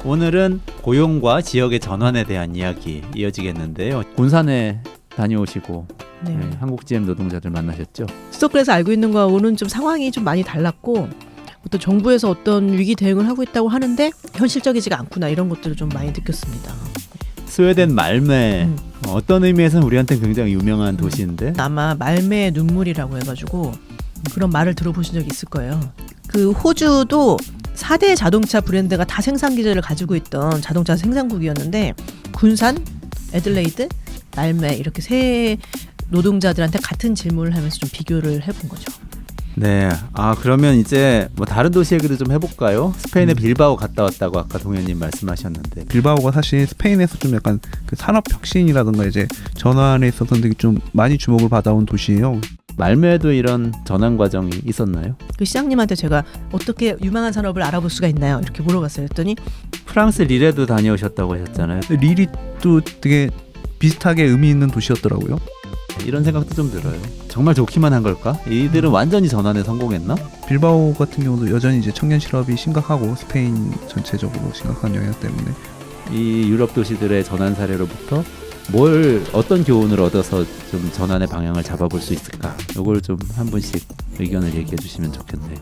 오늘은 고용과 지역의 전환에 대한 이야기 이어지겠는데요. 군산에 다녀오시고 한국 GM 노동자들 만나셨죠? 수도권에서 알고 있는 거하고는 좀 상황이 좀 많이 달랐고 또 정부에서 어떤 위기 대응을 하고 있다고 하는데 현실적이지가 않구나 이런 것들을 좀 많이 느꼈습니다. 스웨덴 말메 어떤 의미에서는 우리한테 굉장히 유명한 도시인데 아마 말매의 눈물이라고 해가지고 그런 말을 들어보신 적이 있을 거예요. 그 호주도 4대 자동차 브랜드가 다 생산 기지를 가지고 있던 자동차 생산국이었는데 군산, 애들레이드, 말매 이렇게 세 노동자들한테 같은 질문을 하면서 좀 비교를 해본 거죠. 네, 그러면 이제 뭐 다른 도시 얘기도 좀 해볼까요? 스페인의 빌바오 갔다 왔다고 아까 동현님 말씀하셨는데 빌바오가 사실 스페인에서 좀 약간 그 산업 혁신이라든가 이제 전환에 있어서 되게 좀 많이 주목을 받아온 도시예요. 말메에도 이런 전환 과정이 있었나요? 그 시장님한테 제가 어떻게 유망한 산업을 알아볼 수가 있나요? 이렇게 물어봤어요. 했더니 프랑스 릴에도 다녀오셨다고 하셨잖아요. 릴이 또 되게 비슷하게 의미 있는 도시였더라고요. 이런 생각도 좀 들어요. 정말 좋기만 한 걸까? 이들은 완전히 전환에 성공했나? 빌바오 같은 경우도 여전히 이제 청년 실업이 심각하고 스페인 전체적으로 심각한 영향 때문에 이 유럽 도시들의 전환 사례로부터 어떤 교훈을 얻어서 좀 전환의 방향을 잡아볼 수 있을까? 이걸 좀 한 분씩 의견을 얘기해 주시면 좋겠네요.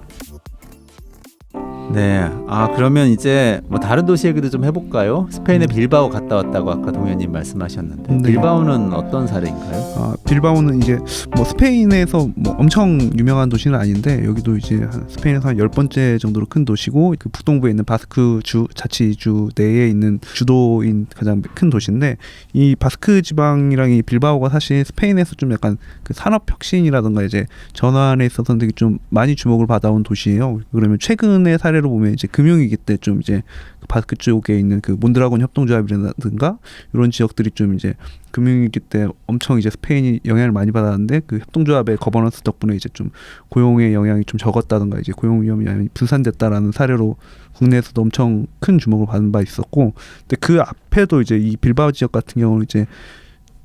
네, 그러면 이제 뭐 다른 도시 얘기도 좀 해볼까요? 스페인의 빌바오 갔다 왔다고 아까 동현님 말씀하셨는데 네. 빌바오는 어떤 사례인가요? 빌바오는 이제 뭐 스페인에서 뭐 엄청 유명한 도시는 아닌데 여기도 이제 스페인에서 한 10번째 정도로 큰 도시고 그 북동부에 있는 바스크 주 자치주 내에 있는 주도인 가장 큰 도시인데 이 바스크 지방이랑 이 빌바오가 사실 스페인에서 좀 약간 그 산업 혁신이라든가 이제 전환에 있어서 되게 좀 많이 주목을 받아온 도시예요. 그러면 최근의 사례로 보면 이제 금융위기 때 좀 이제 바스크 쪽에 있는 그 몬드라곤 협동조합이라든가 이런 지역들이 좀 이제 금융위기 때 엄청 이제 스페인이 영향을 많이 받았는데 그 협동조합의 거버넌스 덕분에 이제 좀 고용의 영향이 좀 적었다든가 이제 고용 위험이 많이 분산됐다라는 사례로 국내에서도 엄청 큰 주목을 받은 바 있었고, 근데 그 앞에도 이제 이 빌바오 지역 같은 경우는 이제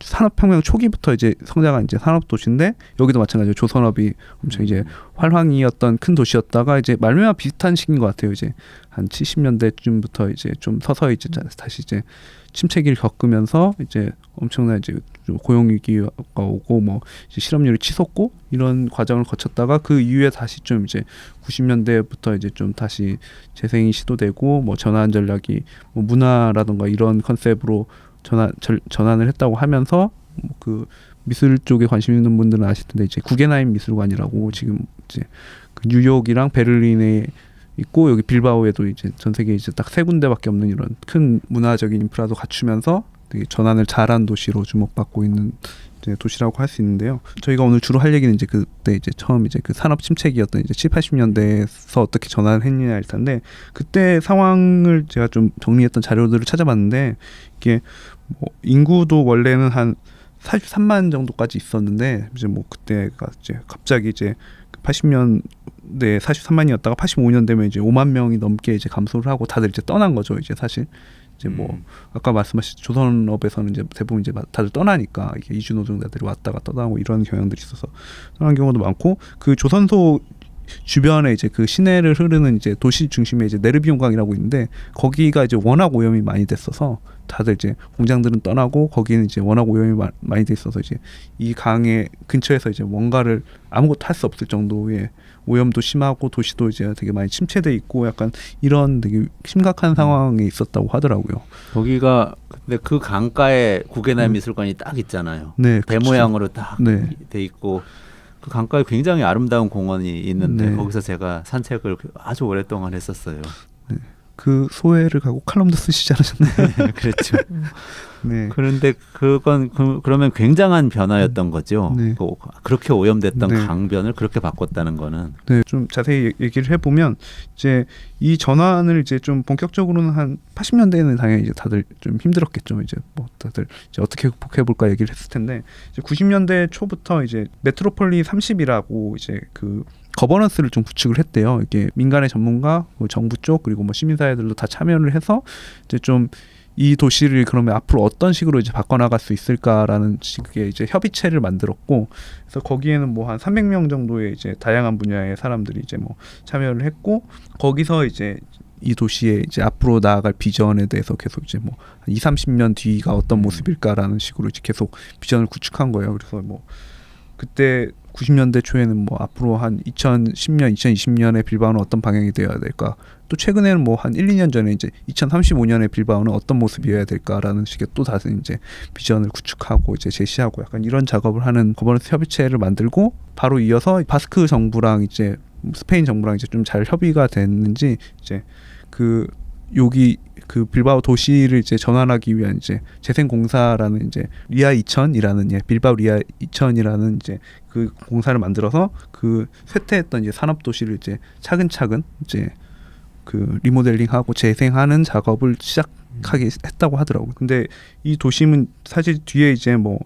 산업혁명 초기부터 이제 성장한 이제 산업 도시인데 여기도 마찬가지로 조선업이 엄청 이제 활황이었던 큰 도시였다가 이제 말메와 비슷한 시기인 것 같아요. 이제 한 70년대쯤부터 이제 좀 서서히 이제 다시 이제 침체기를 겪으면서 이제 엄청난 이제 고용 위기가 오고 뭐 이제 실업률이 치솟고 이런 과정을 거쳤다가 그 이후에 다시 좀 이제 90년대부터 이제 좀 다시 재생이 시도되고 뭐 전환 전략이 뭐 문화라든가 이런 컨셉으로 전환을 했다고 하면서 그 미술 쪽에 관심 있는 분들은 아실 텐데 이제 구겐하임 미술관이라고 지금 이제 그 뉴욕이랑 베를린에 있고 여기 빌바오에도 이제 전 세계에 이제 딱 세 군데밖에 없는 이런 큰 문화적인 인프라도 갖추면서 되게 전환을 잘한 도시로 주목받고 있는 이제 도시라고 할 수 있는데요. 저희가 오늘 주로 할 얘기는 이제 그때 이제 처음 이제 그 산업 침체기였던 이제 7, 80년대에서 어떻게 전환을 했느냐일 텐데 그때 상황을 제가 좀 정리했던 자료들을 찾아봤는데 이게 뭐 인구도 원래는 한 43만 정도까지 있었는데 이제 뭐 그때가 이제 갑자기 이제 80년대 43만이었다가 85년 되면 이제 5만 명이 넘게 이제 감소를 하고 다들 이제 떠난 거죠. 이제 사실 이제 뭐 아까 말씀하신 조선업에서는 이제 대부분 이제 다들 떠나니까 이게 이주 노동자들이 왔다가 떠나고 이런 경향들이 있어서 떠난 경우도 많고 그 조선소 주변에 이제 그 시내를 흐르는 이제 도시 중심에 이제 네르비온강이라고 있는데 거기가 이제 워낙 오염이 많이 됐어서 다들 이제 공장들은 떠나고 거기는 이제 워낙 오염이 많이 돼 있어서 이제 이 강의 근처에서 이제 뭔가를 아무것도 할 수 없을 정도의 오염도 심하고 도시도 이제 되게 많이 침체돼 있고 약간 이런 되게 심각한 상황에 있었다고 하더라고요. 거기가 근데 그 강가에 구겐하임 미술관이 딱 있잖아요. 네, 배 그렇죠. 모양으로 딱 돼 있고 그 강가에 굉장히 아름다운 공원이 있는데 네. 거기서 제가 산책을 아주 오랫동안 했었어요. 네. 그 소회를 가고 칼럼도 쓰시지 않으셨나요? 그렇죠. 네. 그런데 그건 그러면 굉장한 변화였던 거죠. 네. 그렇게 오염됐던 네. 강변을 그렇게 바꿨다는 거는. 네, 좀 자세히 얘기를 해보면 이제 이 전환을 이제 좀 본격적으로는 한 80년대에는 당연히 이제 다들 좀 힘들었겠죠. 이제 뭐 다들 이제 어떻게 극복해볼까 얘기를 했을 텐데 이제 90년대 초부터 이제 메트로폴리 30이라고 이제 그 거버넌스를 좀 구축을 했대요. 이게 민간의 전문가, 정부 쪽 그리고 뭐 시민사회들도 다 참여를 해서 이제 좀 이 도시를 그러면 앞으로 어떤 식으로 이제 바꿔나갈 수 있을까라는 식의 이제 협의체를 만들었고, 그래서 거기에는 뭐 한 300명 정도의 이제 다양한 분야의 사람들이 이제 뭐 참여를 했고, 거기서 이제 이 도시의 이제 앞으로 나아갈 비전에 대해서 계속 이제 뭐 20-30년 뒤가 어떤 모습일까라는 식으로 이제 계속 비전을 구축한 거예요. 그래서 뭐 그때 90년대 초에는 뭐 앞으로 한 2010년, 2020년에 빌바오는 어떤 방향이 되어야 될까? 또 최근에는 뭐 한 1-2년 전에 이제 2035년에 빌바오는 어떤 모습이어야 될까라는 식의 또 다른 이제 비전을 구축하고 이제 제시하고 약간 이런 작업을 하는 거버넌스 협의체를 만들고 바로 이어서 바스크 정부랑 이제 스페인 정부랑 이제 좀 잘 협의가 됐는지 이제 그 여기 그 빌바오 도시를 이제 전환하기 위한 이제 재생공사라는 이제 리아 2000이라는 빌바오 리아 2000이라는 이제 그 공사를 만들어서 그 쇠퇴했던 이제 산업 도시를 이제 차근차근 이제 그 리모델링하고 재생하는 작업을 시작하게 했다고 하더라고요. 근데 이 도심은 사실 뒤에 이제 뭐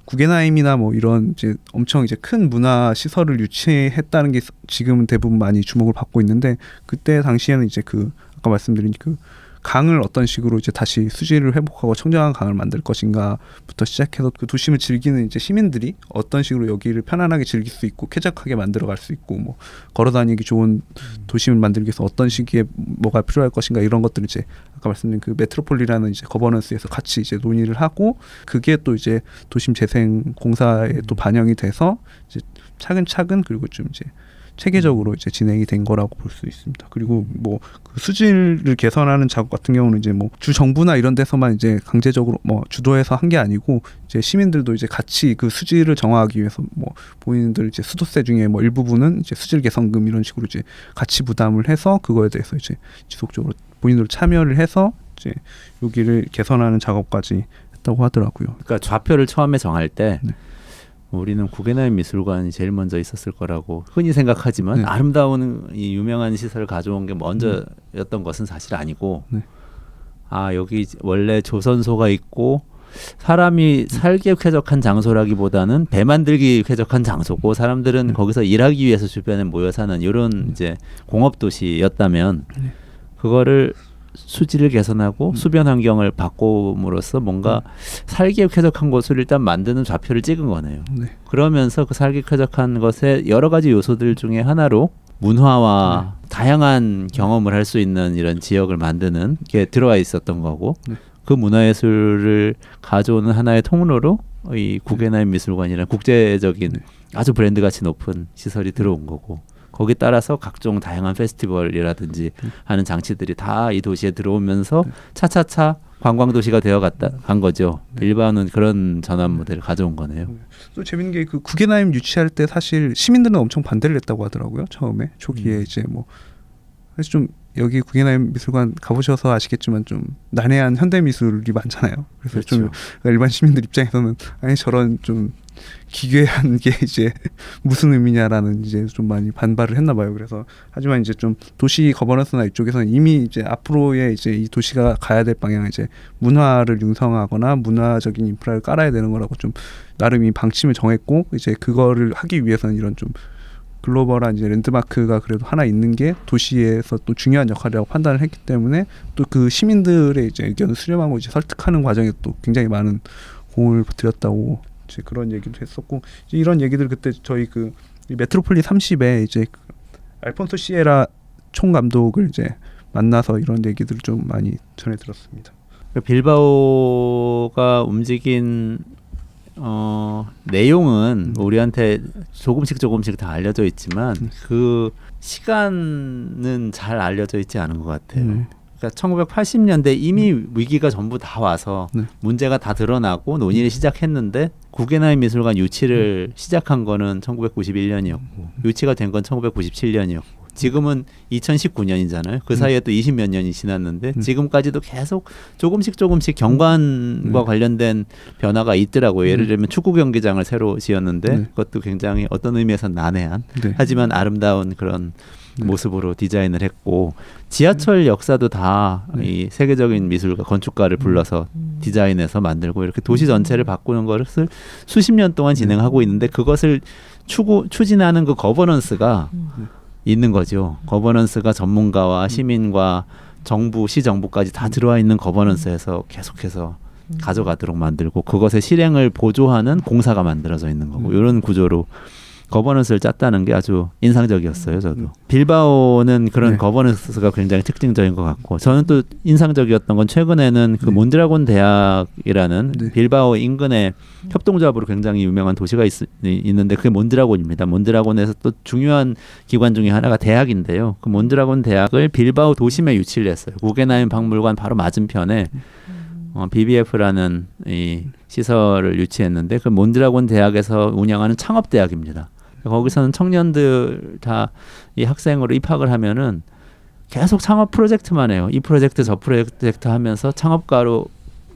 구겐하임이나 뭐 이런 이제 엄청 이제 큰 문화 시설을 유치했다는 게 지금은 대부분 많이 주목을 받고 있는데 그때 당시에는 이제 그 아까 말씀드린 그 강을 어떤 식으로 이제 다시 수질을 회복하고 청정한 강을 만들 것인가부터 시작해서 그 도심을 즐기는 이제 시민들이 어떤 식으로 여기를 편안하게 즐길 수 있고 쾌적하게 만들어갈 수 있고 뭐 걸어다니기 좋은 도심을 만들기 위해서 어떤 시기에 뭐가 필요할 것인가 이런 것들을 이제 아까 말씀드린 그 메트로폴리라는 이제 거버넌스에서 같이 이제 논의를 하고 그게 또 이제 도심 재생 공사에 또 반영이 돼서 이제 차근차근 그리고 좀 이제 체계적으로 이제 진행이 된 거라고 볼 수 있습니다. 그리고 뭐 그 수질을 개선하는 작업 같은 경우는 이제 뭐 주 정부나 이런 데서만 이제 강제적으로 뭐 주도해서 한 게 아니고 이제 시민들도 이제 같이 그 수질을 정화하기 위해서 뭐 본인들 이제 수도세 중에 뭐 일부분은 이제 수질 개선금 이런 식으로 이제 같이 부담을 해서 그거에 대해서 이제 지속적으로 본인으로 참여를 해서 이제 여기를 개선하는 작업까지 했다고 하더라고요. 그러니까 좌표를 처음에 정할 때 네. 우리는 구겐하임 미술관이 제일 먼저 있었을 거라고 흔히 생각하지만 네. 아름다운 이 유명한 시설을 가져온 게 먼저였던 것은 사실 아니고 네. 아 여기 원래 조선소가 있고 사람이 살기 쾌적한 장소라기보다는 배 만들기 쾌적한 장소고 사람들은 거기서 일하기 위해서 주변에 모여 사는 이런 이제 공업 도시였다면 그거를 수질을 개선하고 수변 환경을 바꿈으로써 뭔가 살기 쾌적한 곳을 일단 만드는 좌표를 찍은 거네요. 네. 그러면서 그 살기 쾌적한 것의 여러 가지 요소들 중에 하나로 문화와 다양한 경험을 할 수 있는 이런 지역을 만드는 게 들어와 있었던 거고 그 문화예술을 가져오는 하나의 통로로 이 구겐하임 미술관이라는 국제적인 아주 브랜드 가치 높은 시설이 들어온 거고 거기에 따라서 각종 다양한 페스티벌이라든지 하는 장치들이 다 이 도시에 들어오면서 차차차 관광도시가 간 거죠. 빌바오는 그런 전환 모델을 가져온 거네요. 또 재밌는 게 그 구겐하임 유치할 때 사실 시민들은 엄청 반대를 했다고 하더라고요. 처음에 초기에 이제 뭐 사실 좀 여기 구겐하임 미술관 가보셔서 아시겠지만 좀 난해한 현대 미술이 많잖아요. 그래서 그렇죠. 좀 일반 시민들 입장에서는 아니 저런 좀 기괴한 게 이제 무슨 의미냐라는 이제 좀 많이 반발을 했나 봐요. 그래서 하지만 이제 좀 도시 거버넌스나 이쪽에서는 이미 이제 앞으로의 이제 이 도시가 가야 될 방향은 이제 문화를 융성하거나 문화적인 인프라를 깔아야 되는 거라고 좀 나름 이 방침을 정했고 이제 그거를 하기 위해서는 이런 좀 글로벌한 이제 랜드마크가 그래도 하나 있는 게 도시에서 또 중요한 역할이라고 판단을 했기 때문에 또 그 시민들의 이제 의견을 수렴하고 이제 설득하는 과정에 또 굉장히 많은 공을 들였다고 이제 그런 얘기도 했었고 이제 이런 얘기들 그때 저희 그 메트로폴리 30에 이제 그 알폰소 시에라 총감독을 이제 만나서 이런 얘기들을 좀 많이 전해 들었습니다. 빌바오가 움직인 내용은 우리한테 조금씩 다 알려져 있지만 그 시간은 잘 알려져 있지 않은 것 같아요. 그러니까 1980년대 이미 위기가 전부 다 와서 문제가 다 드러나고 논의를 시작했는데 구겐하임 미술관 유치를 시작한 거는 1991년이었고 유치가 된 건 1997년이었고 지금은 2019년이잖아요. 그 사이에 또 20몇 년이 지났는데 지금까지도 계속 조금씩 경관과 관련된 변화가 있더라고요. 예를 들면 축구 경기장을 새로 지었는데 그것도 굉장히 어떤 의미에서 난해한 하지만 아름다운 그런 모습으로 디자인을 했고 지하철 역사도 다 이 세계적인 미술가 건축가를 불러서 디자인해서 만들고 이렇게 도시 전체를 바꾸는 것을 수십 년 동안 진행하고 있는데 그것을 추진하는 그 거버넌스가 있는 거죠. 거버넌스가 전문가와 시민과 정부, 시정부까지 다 들어와 있는 거버넌스에서 계속해서 가져가도록 만들고 그것의 실행을 보조하는 공사가 만들어져 있는 거고 이런 구조로 거버넌스를 짰다는 게 아주 인상적이었어요. 저도 빌바오는 그런 네. 거버넌스가 굉장히 특징적인 것 같고 저는 또 인상적이었던 건 최근에는 그 네. 몬드라곤 대학이라는 네. 빌바오 인근에 협동조합으로 굉장히 유명한 도시가 있는데 그게 몬드라곤입니다. 몬드라곤에서 또 중요한 기관 중에 하나가 대학인데요. 그 몬드라곤 대학을 빌바오 도심에 유치를 했어요. 구겐하임 박물관 바로 맞은편에 BBF라는 이 시설을 유치했는데 그 몬드라곤 대학에서 운영하는 창업 대학입니다. 거기서는 청년들 다 이 학생으로 입학을 하면은 계속 창업 프로젝트만 해요. 이 프로젝트 저 프로젝트 하면서 창업가로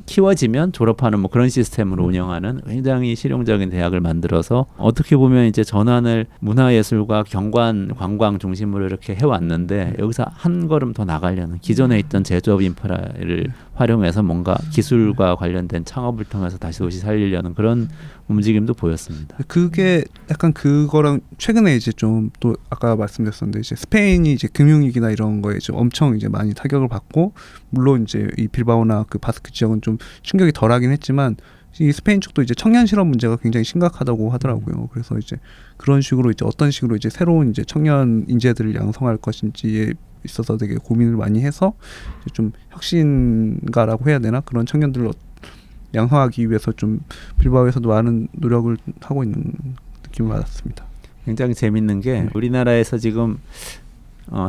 키워지면 졸업하는 뭐 그런 시스템으로 운영하는 굉장히 실용적인 대학을 만들어서 어떻게 보면 이제 전환을 문화예술과 경관, 관광 중심으로 이렇게 해왔는데 여기서 한 걸음 더 나가려는 기존에 있던 제조업 인프라를 활용해서 뭔가 기술과 관련된 창업을 통해서 다시 도시 살리려는 그런 움직임도 보였습니다. 그게 약간 그거랑 최근에 이제 좀 또 아까 말씀드렸었는데 이제 스페인이 이제 금융위기나 이런 거에 좀 엄청 이제 많이 타격을 받고 물론 이제 이 빌바오나 그 바스크 지역은 좀 충격이 덜하긴 했지만 이 스페인 쪽도 이제 청년 실업 문제가 굉장히 심각하다고 하더라고요. 그래서 이제 그런 식으로 이제 어떤 식으로 이제 새로운 이제 청년 인재들을 양성할 것인지에 있어서 되게 고민을 많이 해서 이제 좀 혁신가라고 해야 되나 그런 청년들을 양성하기 위해서 좀 빌바오에서도 많은 노력을 하고 있는 느낌을 받았습니다. 굉장히 재밌는 게 우리나라에서 지금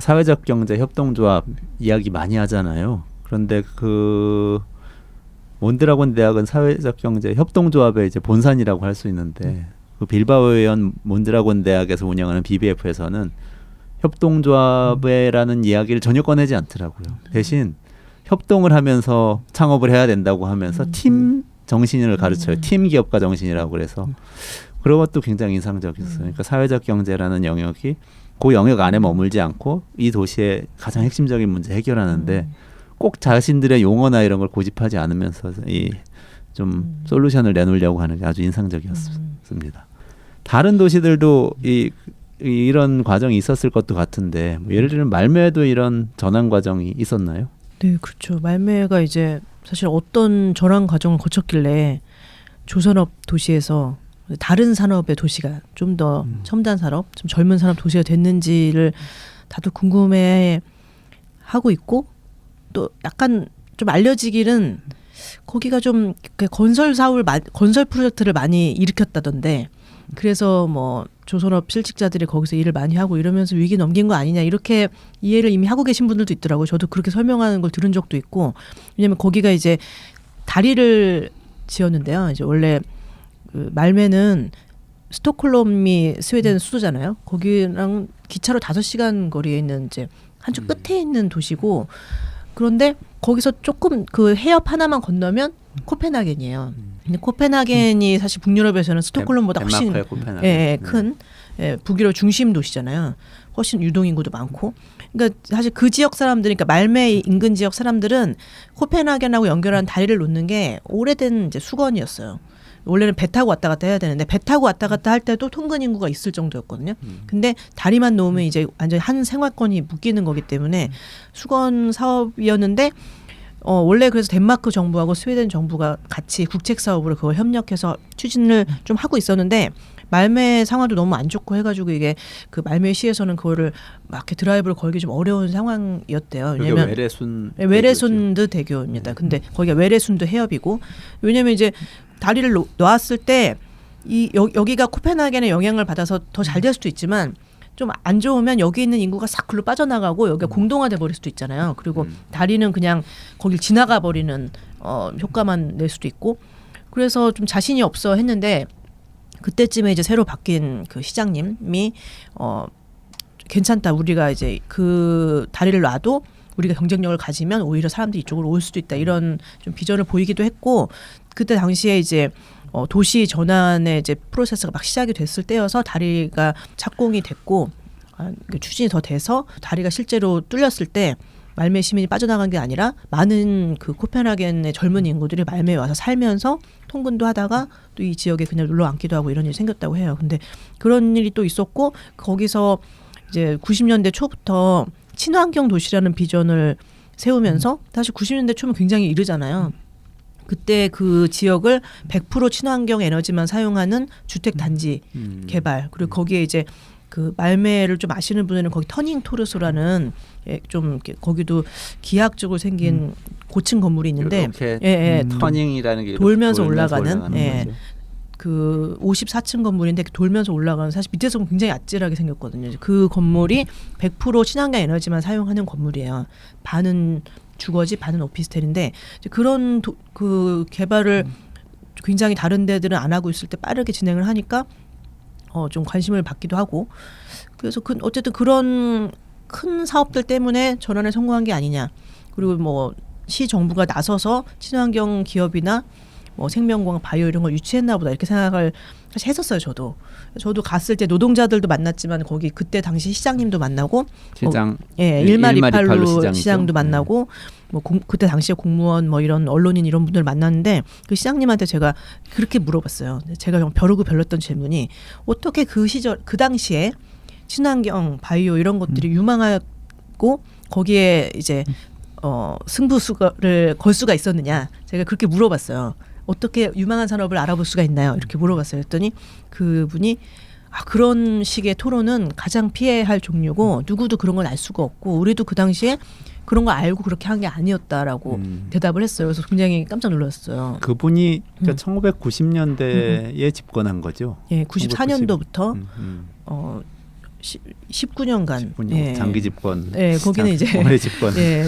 사회적 경제 협동조합 이야기 많이 하잖아요. 그런데 그 몬드라곤 대학은 사회적 경제 협동조합의 이제 본산이라고 할 수 있는데 그 빌바오에 연 몬드라곤 대학에서 운영하는 BBF에서는 협동조합이라는 이야기를 전혀 꺼내지 않더라고요. 대신 협동을 하면서 창업을 해야 된다고 하면서 팀 정신을 가르쳐요. 팀 기업가 정신이라고 그래서 그런 것도 굉장히 인상적이었어요. 그러니까 사회적 경제라는 영역이 그 영역 안에 머물지 않고 이 도시의 가장 핵심적인 문제 해결하는데 꼭 자신들의 용어나 이런 걸 고집하지 않으면서 이 좀 솔루션을 내놓으려고 하는 게 아주 인상적이었습니다. 다른 도시들도 이런 과정이 있었을 것도 같은데 뭐 예를 들면 말메에도 이런 전환 과정이 있었나요? 네, 그렇죠. 말메가 이제 사실 어떤 전환 과정을 거쳤길래 조선업 도시에서 다른 산업의 도시가 좀 더 첨단 산업, 좀 젊은 산업 도시가 됐는지를 다들 궁금해 하고 있고 또 약간 좀 알려지기는 거기가 좀 건설 프로젝트를 많이 일으켰다던데 그래서 뭐 조선업 실직자들이 거기서 일을 많이 하고 이러면서 위기 넘긴 거 아니냐 이렇게 이해를 이미 하고 계신 분들도 있더라고요. 저도 그렇게 설명하는 걸 들은 적도 있고 왜냐하면 거기가 이제 다리를 지었는데요. 이제 원래 그 말메는 스톡홀름이 스웨덴 수도잖아요. 거기랑 기차로 5시간 거리에 있는 이제 한쪽 끝에 있는 도시고 그런데 거기서 조금 그 해협 하나만 건너면 코펜하겐이에요. 근데 코펜하겐이 사실 북유럽에서는 스톡홀름보다 훨씬 큰 북유럽 중심 도시잖아요. 훨씬 유동인구도 많고. 그러니까 사실 그 지역 사람들, 그러니까 말메 인근 지역 사람들은 코펜하겐하고 연결하는 다리를 놓는 게 오래된 이제 수건이었어요. 원래는 배 타고 왔다 갔다 해야 되는데 배 타고 왔다 갔다 할 때도 통근 인구가 있을 정도였거든요. 근데 다리만 놓으면 이제 완전히 한 생활권이 묶이는 거기 때문에 수건 사업이었는데 원래 그래서 덴마크 정부하고 스웨덴 정부가 같이 국책 사업으로 그걸 협력해서 추진을 좀 하고 있었는데 말메 상황도 너무 안 좋고 해가지고 이게 그 말메 시에서는 그거를 막 이렇게 드라이브를 걸기 좀 어려운 상황이었대요. 왜냐면 외레순드 대교입니다. 근데 거기가 외레순드 해협이고 왜냐면 이제 다리를 놓았을 때 여기가 코펜하겐의 영향을 받아서 더 잘 될 수도 있지만 좀 안 좋으면 여기 있는 인구가 싹 글로 빠져나가고 여기가 공동화돼 버릴 수도 있잖아요. 그리고 다리는 그냥 거길 지나가 버리는 효과만 낼 수도 있고 그래서 좀 자신이 없어 했는데 그때쯤에 이제 새로 바뀐 그 시장님이 괜찮다. 우리가 이제 그 다리를 놔도 우리가 경쟁력을 가지면 오히려 사람들이 이쪽으로 올 수도 있다. 이런 좀 비전을 보이기도 했고 그때 당시에 이제 도시 전환의 이제 프로세스가 막 시작이 됐을 때여서 다리가 착공이 됐고 추진이 더 돼서 다리가 실제로 뚫렸을 때 말메 시민이 빠져나간 게 아니라 많은 그 코펜하겐의 젊은 인구들이 말메에 와서 살면서 통근도 하다가 또 이 지역에 그냥 눌러 앉기도 하고 이런 일이 생겼다고 해요. 근데 그런 일이 또 있었고 거기서 이제 90년대 초부터 친환경 도시라는 비전을 세우면서 사실 90년대 초면 굉장히 이르잖아요. 그때 그 지역을 100% 친환경 에너지만 사용하는 주택 단지 개발 그리고 거기에 이제 그 말매를 좀 아시는 분들은 거기 터닝 토르소라는 좀 이렇게 거기도 기하학적으로 생긴 고층 건물이 있는데 이렇게 터닝이라는 게 돌면서 올라가는 거죠. 그 54층 건물인데 돌면서 올라가는 사실 밑에서 보면 굉장히 아찔하게 생겼거든요. 그 건물이 100% 친환경 에너지만 사용하는 건물이에요. 반은 주거지 반은 오피스텔인데 이제 그런 그 개발을 굉장히 다른 데들은 안 하고 있을 때 빠르게 진행을 하니까 좀 관심을 받기도 하고 그래서 어쨌든 그런 큰 사업들 때문에 전환에 성공한 게 아니냐. 그리고 뭐 시 정부가 나서서 친환경 기업이나 뭐 생명과학 바이오 이런 걸 유치했나 보다 이렇게 생각을 사실 했었어요. 저도 갔을 때 노동자들도 만났지만 거기 그때 당시 시장님도 만나고 시장 일마리팔로 시장도 만나고 뭐 그때 당시에 공무원 뭐 이런 언론인 이런 분들 만났는데 그 시장님한테 제가 그렇게 물어봤어요. 제가 좀 벼르고 별렀던 질문이 어떻게 그 시절 그 당시에 친환경 바이오 이런 것들이 유망하고 거기에 이제 승부수를 걸 수가 있었느냐 제가 그렇게 물어봤어요. 어떻게 유망한 산업을 알아볼 수가 있나요? 이렇게 물어봤어요. 그랬더니 그분이 그런 식의 토론은 가장 피해야 할 종류고 누구도 그런 걸 알 수가 없고 우리도 그 당시에 그런 걸 알고 그렇게 한 게 아니었다라고 대답을 했어요. 그래서 굉장히 깜짝 놀랐어요. 그분이 그러니까 1990년대에 집권한 거죠. 예, 94년도부터 19년간 장기 집권. 예, 거기는 이제 오래 집권. 예,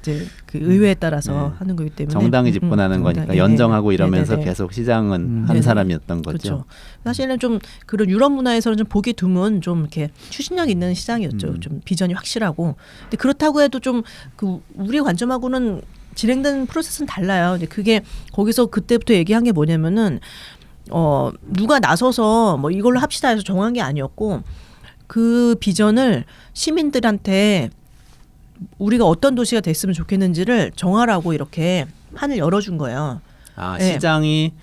이제 그 의회에 따라서 하는 거기 때문에 정당이 집권하는 거니까 연정하고 이러면서 계속 시장은 한 사람이었던 거죠. 그렇죠. 사실은 좀 그런 유럽 문화에서는 좀 보기 드문 좀 이렇게 추진력 있는 시장이었죠. 좀 비전이 확실하고. 근데 그렇다고 해도 좀 그 우리 관점하고는 진행된 프로세스는 달라요. 근데 그게 거기서 그때부터 얘기한 게 뭐냐면은 누가 나서서 뭐 이걸로 합시다 해서 정한 게 아니었고. 그 비전을 시민들한테 우리가 어떤 도시가 됐으면 좋겠는지를 정하라고 이렇게 판을 열어준 거예요. 시장이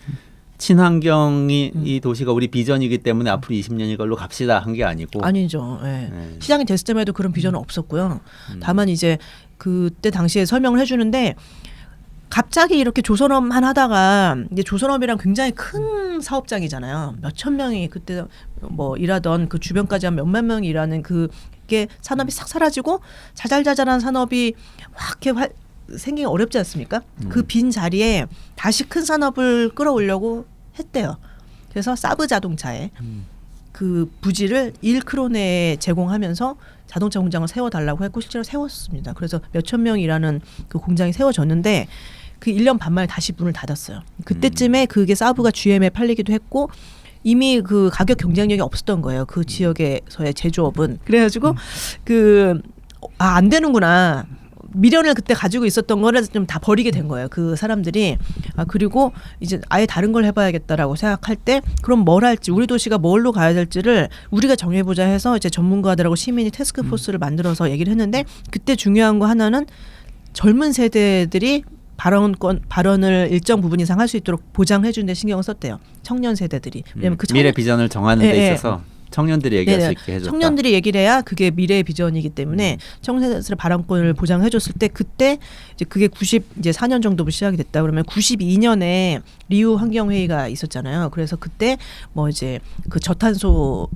친환경이 이 도시가 우리 비전이기 때문에 앞으로 20년 이걸로 갑시다 한 게 아니고 아니죠. 시장이 됐을 때만 해도 그런 비전은 없었고요. 다만 이제 그때 당시에 설명을 해주는데 갑자기 이렇게 조선업만 하다가 이제 조선업이랑 굉장히 큰 사업장이잖아요. 몇천 명이 그때 뭐 일하던 그 주변까지 한 몇만 명이 일하는 그게 산업이 싹 사라지고 자잘자잘한 산업이 확 이렇게 생기기 어렵지 않습니까? 그 빈 자리에 다시 큰 산업을 끌어오려고 했대요. 그래서 사브 자동차에 그 부지를 1크로네에 제공하면서 자동차 공장을 세워달라고 했고 실제로 세웠습니다. 그래서 몇천 명이 일하는 그 공장이 세워졌는데 그 1년 반 만에 다시 문을 닫았어요. 그때쯤에 그게 사브가 GM에 팔리기도 했고 이미 그 가격 경쟁력이 없었던 거예요. 그 지역에서의 제조업은. 그래가지고 안 되는구나. 미련을 그때 가지고 있었던 거를 좀 다 버리게 된 거예요. 그 사람들이. 그리고 이제 아예 다른 걸 해봐야겠다라고 생각할 때 그럼 뭘 할지 우리 도시가 뭘로 가야 될지를 우리가 정해보자 해서 이제 전문가들하고 시민이 태스크포스를 만들어서 얘기를 했는데 그때 중요한 거 하나는 젊은 세대들이 발언을 일정 부분 이상 할 수 있도록 보장해 주는 데 신경을 썼대요. 청년 세대들이. 왜냐면 미래 비전을 정하는 데 있어서 청년들이 얘기할 수 있게 해줬다. 청년들이 얘기를 해야 그게 미래의 비전이기 때문에 청년들의 발언권을 보장해 줬을 때 그때 이제 그게 94년 정도부터 시작이 됐다 그러면 92년에 리우 환경회의가 있었잖아요. 그래서 그때 뭐 이제 그 저탄소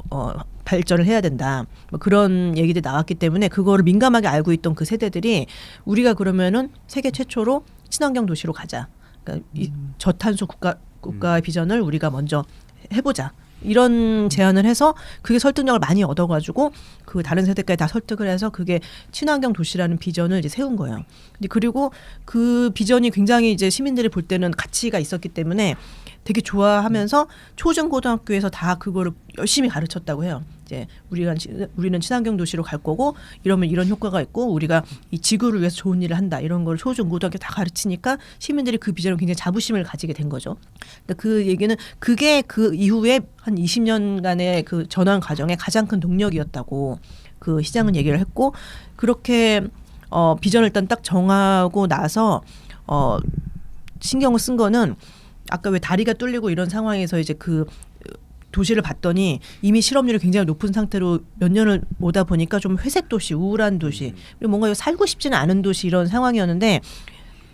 발전을 해야 된다. 뭐 그런 얘기들이 나왔기 때문에 그거를 민감하게 알고 있던 그 세대들이 우리가 그러면은 세계 최초로 친환경 도시로 가자. 그러니까 이 저탄소 국가의 비전을 우리가 먼저 해보자. 이런 제안을 해서 그게 설득력을 많이 얻어가지고 그 다른 세대까지 다 설득을 해서 그게 친환경 도시라는 비전을 이제 세운 거예요. 근데 그리고 그 비전이 굉장히 이제 시민들이 볼 때는 가치가 있었기 때문에 되게 좋아하면서 초중고등학교에서 다 그거를 열심히 가르쳤다고 해요. 이제 우리는 친환경 도시로 갈 거고 이러면 이런 효과가 있고 우리가 이 지구를 위해서 좋은 일을 한다 이런 걸 초중고등학교 다 가르치니까 시민들이 그 비전을 굉장히 자부심을 가지게 된 거죠. 그러니까 그 얘기는 그게 그 이후에 한 20년간의 그 전환 과정의 가장 큰 동력이었다고 그 시장은 얘기를 했고 그렇게 비전을 일단 딱 정하고 나서 신경을 쓴 거는 아까 왜 다리가 뚫리고 이런 상황에서 이제 그 도시를 봤더니 이미 실업률이 굉장히 높은 상태로 몇 년을 오다 보니까 좀 회색 도시, 우울한 도시, 그리고 뭔가 살고 싶지는 않은 도시 이런 상황이었는데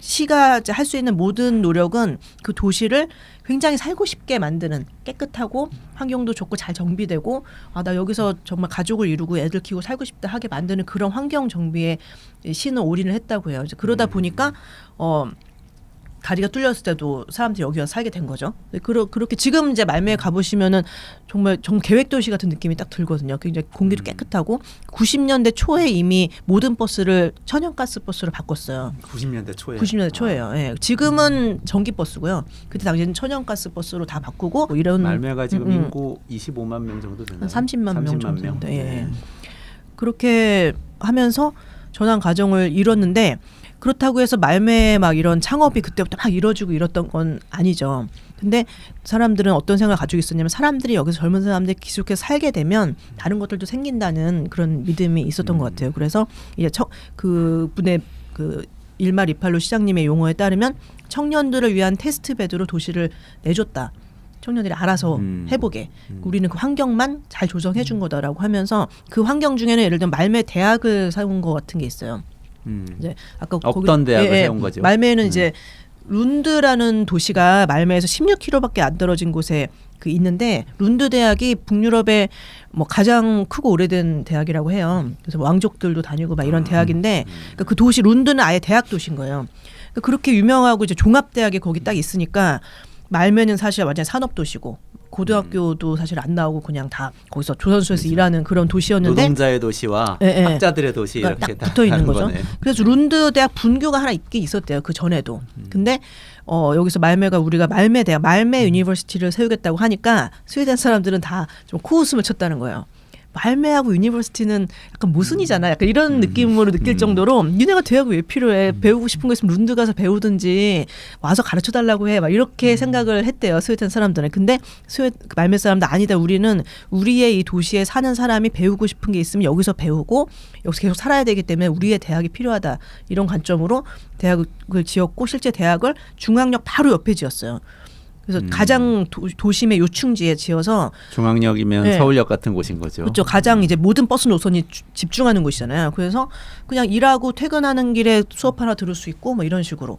시가 할 수 있는 모든 노력은 그 도시를 굉장히 살고 싶게 만드는, 깨끗하고 환경도 좋고 잘 정비되고 나 여기서 정말 가족을 이루고 애들 키우고 살고 싶다 하게 만드는 그런 환경 정비에 시는 올인을 했다고 해요. 이제 그러다 보니까 다리가 뚫렸을 때도 사람들이 여기 와서 살게 된 거죠. 그렇게 지금 이제 말매에 가보시면은 정말 계획 도시 같은 느낌이 딱 들거든요. 굉장히 공기도 깨끗하고 90년대 초에 이미 모든 버스를 천연가스 버스로 바꿨어요. 90년대 초에. 90년대 초예요. 예. 지금은 전기 버스고요. 그때 당시에는 천연가스 버스로 다 바꾸고 뭐 이런 말매가 지금 인구 25만 명 정도 되나요? 한 30만 명 30만 정도. 명. 예. 그렇게 하면서 전환 과정을 이뤘는데 그렇다고 해서 말매 막 이런 창업이 그때부터 막 이뤄지고 이랬던 건 아니죠. 근데 사람들은 어떤 생각을 가지고 있었냐면 사람들이 여기서 젊은 사람들이 계속해서 살게 되면 다른 것들도 생긴다는 그런 믿음이 있었던 것 같아요. 그래서 이제 그 분의 그 일말 이팔로 시장님의 용어에 따르면 청년들을 위한 테스트베드로 도시를 내줬다. 청년들이 알아서 해보게. 우리는 그 환경만 잘 조성해 준 거다라고 하면서 그 환경 중에는 예를 들면 말매 대학을 세운 것 같은 게 있어요. 이제 아까 없던 대학을 세운 거죠. 말매는 이제 룬드라는 도시가 말매에서 16km밖에 안 떨어진 곳에 그 있는데 룬드 대학이 북유럽의 뭐 가장 크고 오래된 대학이라고 해요. 그래서 왕족들도 다니고 막 이런 대학인데 그러니까 그 도시 룬드는 아예 대학 도시인 거예요. 그러니까 그렇게 유명하고 이제 종합 대학이 거기 딱 있으니까 말매는 사실 완전 산업 도시고 고등학교도 사실 안 나오고 그냥 다 거기서 조선소에서 일하는 그런 도시였는데 노동자의 도시와 학자들의 도시 그러니까 이렇게 딱 붙어 있는 거죠. 거네. 그래서 룬드 대학 분교가 하나 있긴 있었대요. 그 전에도. 근데 여기서 말매가 우리가 말매 대학, 말매 유니버시티를 세우겠다고 하니까 스웨덴 사람들은 다 좀 코웃음을 쳤다는 거예요. 말매하고 유니버시티는 약간 모순이잖아. 약간 이런 느낌으로 느낄 정도로 니네가 대학이 왜 필요해? 배우고 싶은 거 있으면 룬드 가서 배우든지 와서 가르쳐 달라고 해. 막 이렇게 생각을 했대요. 스웨덴 사람들은. 근데 말매 사람들 아니다. 우리는 우리의 이 도시에 사는 사람이 배우고 싶은 게 있으면 여기서 배우고 여기서 계속 살아야 되기 때문에 우리의 대학이 필요하다. 이런 관점으로 대학을 지었고 실제 대학을 중앙역 바로 옆에 지었어요. 그래서 가장 도심의 요충지에 지어서 중앙역이면 네. 서울역 같은 곳인 거죠. 그렇죠. 가장 이제 모든 버스 노선이 집중하는 곳이잖아요. 그래서 그냥 일하고 퇴근하는 길에 수업 하나 들을 수 있고 뭐 이런 식으로.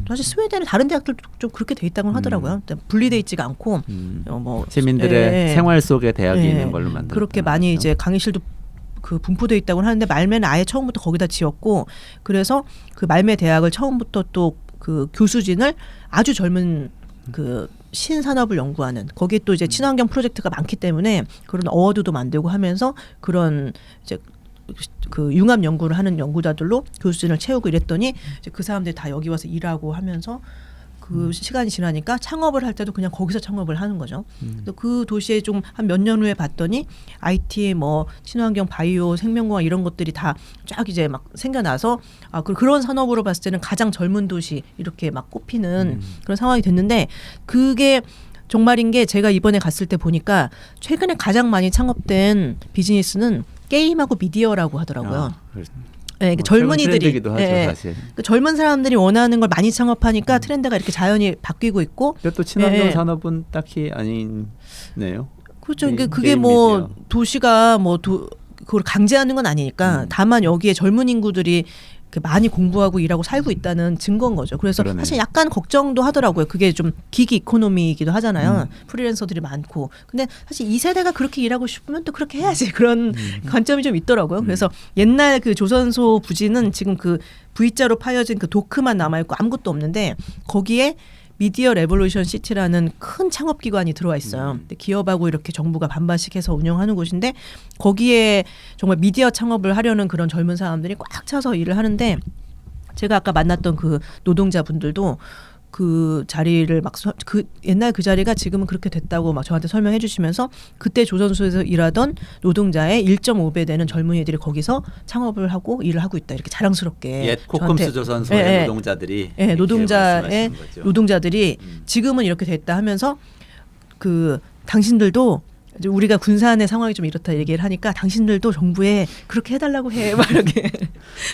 사실 스웨덴은 다른 대학들도 좀 그렇게 돼 있다고 하더라고요. 분리돼 있지가 않고 뭐 시민들의 생활 속에 대학이 있는 걸로 만들었다. 그렇게 많이 이제 강의실도 그 분포돼 있다고 하는데 말매는 아예 처음부터 거기다 지었고 그래서 그 말매 대학을 처음부터 또 그 교수진을 아주 젊은 그 신산업을 연구하는 거기에 또 이제 친환경 프로젝트가 많기 때문에 그런 어워드도 만들고 하면서 그런 이제 그 융합 연구를 하는 연구자들로 교수진을 채우고 이랬더니 이제 그 사람들이 다 여기 와서 일하고 하면서 그 시간이 지나니까 창업을 할 때도 그냥 거기서 창업을 하는 거죠. 그 도시에 좀 한 몇 년 후에 봤더니 IT 뭐 친환경 바이오 생명공학 이런 것들이 다 쫙 이제 막 생겨나서 그런 산업으로 봤을 때는 가장 젊은 도시 이렇게 막 꼽히는 그런 상황이 됐는데 그게 정말인 게 제가 이번에 갔을 때 보니까 최근에 가장 많이 창업된 비즈니스는 게임하고 미디어라고 하더라고요. 네, 뭐 젊은이들이 트렌드이기도 하죠, 사실. 그 젊은 사람들이 원하는 걸 많이 창업하니까 트렌드가 이렇게 자연히 바뀌고 있고. 근데 또 친환경 산업은 딱히 아니네요. 그렇죠. 그게 뭐 미디어. 도시가 뭐 그걸 강제하는 건 아니니까 다만 여기에 젊은 인구들이 많이 공부하고 일하고 살고 있다는 증거인 거죠. 그래서 그러네. 사실 약간 걱정도 하더라고요. 그게 좀 기기 이코노미이기도 하잖아요. 프리랜서들이 많고. 근데 사실 이 세대가 그렇게 일하고 싶으면 또 그렇게 해야지. 그런 관점이 좀 있더라고요. 그래서 옛날 그 조선소 부지는 지금 그 V자로 파여진 그 도크만 남아있고 아무것도 없는데 거기에 미디어 레볼루션 시티라는 큰 창업기관이 들어와 있어요. 근데 기업하고 이렇게 정부가 반반씩 해서 운영하는 곳인데 거기에 정말 미디어 창업을 하려는 그런 젊은 사람들이 꽉 차서 일을 하는데 제가 아까 만났던 그 노동자분들도 그 자리를 막 옛날 그 자리가 지금은 그렇게 됐다고 막 저한테 설명해 주시면서 그때 조선소에서 일하던 노동자의 1.5배 되는 젊은이들이 거기서 창업을 하고 일을 하고 있다 이렇게 자랑스럽게 옛 코컴스 조선소의 노동자들이 노동자들이 지금은 이렇게 됐다 하면서 그 당신들도 우리가 군산의 상황이 좀 이렇다 얘기를 하니까 당신들도 정부에 그렇게 해달라고 해 막 이렇게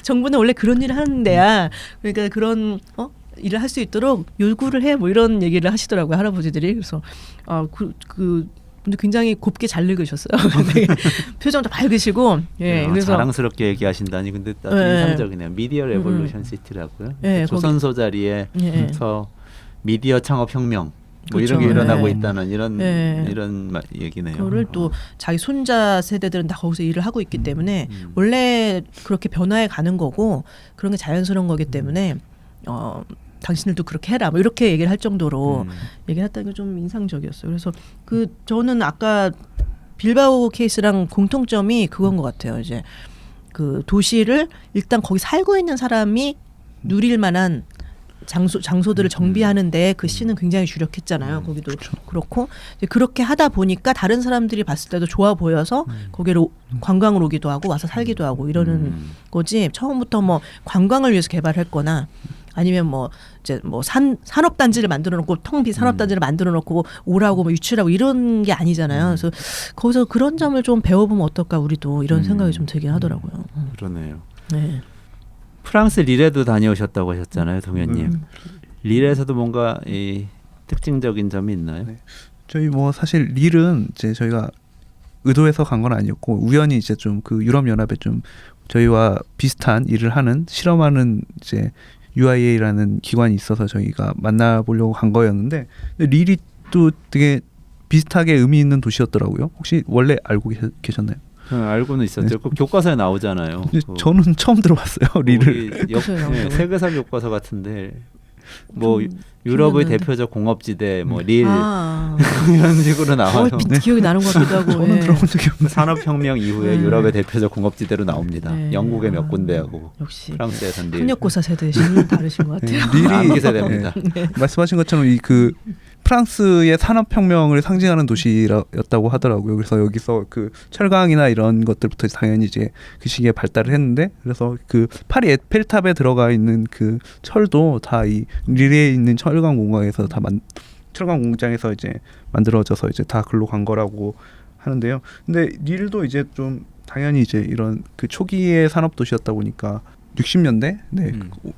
정부는 원래 그런 일을 하는 데야 그러니까 그런 일을 할 수 있도록 요구를 해 뭐 이런 얘기를 하시더라고요 할아버지들이. 그래서 근데 굉장히 곱게 잘 늙으셨어요. 되게 표정도 밝으시고 예. 그래서 자랑스럽게 얘기하신다니 근데 아주 인상적이네요. 미디어 레볼루션 시티라고요. 조선소 자리에서 미디어 창업 혁명 뭐 그렇죠. 이런 게 일어나고 네. 있다는 이런 얘기네요. 그거를 또 자기 손자 세대들은 다 거기서 일을 하고 있기 때문에 원래 그렇게 변화해 가는 거고 그런 게 자연스러운 거기 때문에 당신들도 그렇게 해라 뭐 이렇게 얘기를 할 정도로 얘기를 했다는 게 좀 인상적이었어요. 그래서 그 저는 아까 빌바오 케이스랑 공통점이 그건 것 같아요. 이제 그 도시를 일단 거기 살고 있는 사람이 누릴 만한 장소들을 정비하는데 그 시는 굉장히 주력했잖아요. 거기도 그렇고 이제 그렇게 하다 보니까 다른 사람들이 봤을 때도 좋아 보여서 거기로 관광을 오기도 하고 와서 살기도 하고 이러는 거지. 처음부터 뭐 관광을 위해서 개발했거나 아니면 뭐 이제 뭐 산업 단지를 만들어 놓고 텅 빈 산업 단지를 만들어 놓고 오라고 뭐 유치라고 이런 게 아니잖아요. 그래서 거기서 그런 점을 좀 배워보면 어떨까 우리도 이런 생각이 좀 들긴 하더라고요. 그러네요. 네. 프랑스 릴에도 다녀오셨다고 하셨잖아요, 동현님. 릴에서도 뭔가 이 특징적인 점이 있나요? 네. 저희 뭐 사실 릴은 이제 저희가 의도해서 간 건 아니었고 우연히 이제 좀 그 유럽 연합에 좀 저희와 비슷한 일을 하는 실험하는 이제 UIA라는 기관이 있어서 저희가 만나보려고 간 거였는데 근데 릴이 또 되게 비슷하게 의미 있는 도시였더라고요. 혹시 원래 알고 계셨나요? 알고는 있었죠. 네. 그 교과서에 나오잖아요. 저는 처음 들어봤어요. 릴을. 세계사 교과서 같은데 뭐 유럽의 대표적 공업지대 뭐 릴 이런 식으로 나와요. 기억이 나는 것 같기도 하고. 저는 들어본 적이 없는데. 산업혁명 이후에 유럽의 대표적 공업지대로 나옵니다. 네. 영국의 몇 군데하고 역시 프랑스에선 릴. 협력고사 세대시는 다르신 것 같아요. 릴이 암기 세대입니다. 말씀하신 것처럼 이 그 프랑스의 산업혁명을 상징하는 도시였다고 하더라고요. 그래서 여기서 그 철강이나 이런 것들부터 당연히 이제 그 시기에 발달을 했는데 그래서 그 파리 에펠탑에 들어가 있는 그 철도 다 이 릴에 있는 철강 공장에서 철강 공장에서 이제 만들어져서 이제 다 글로 간 거라고 하는데요. 근데 릴도 이제 좀 당연히 이제 이런 그 초기의 산업 도시였다 보니까 60년대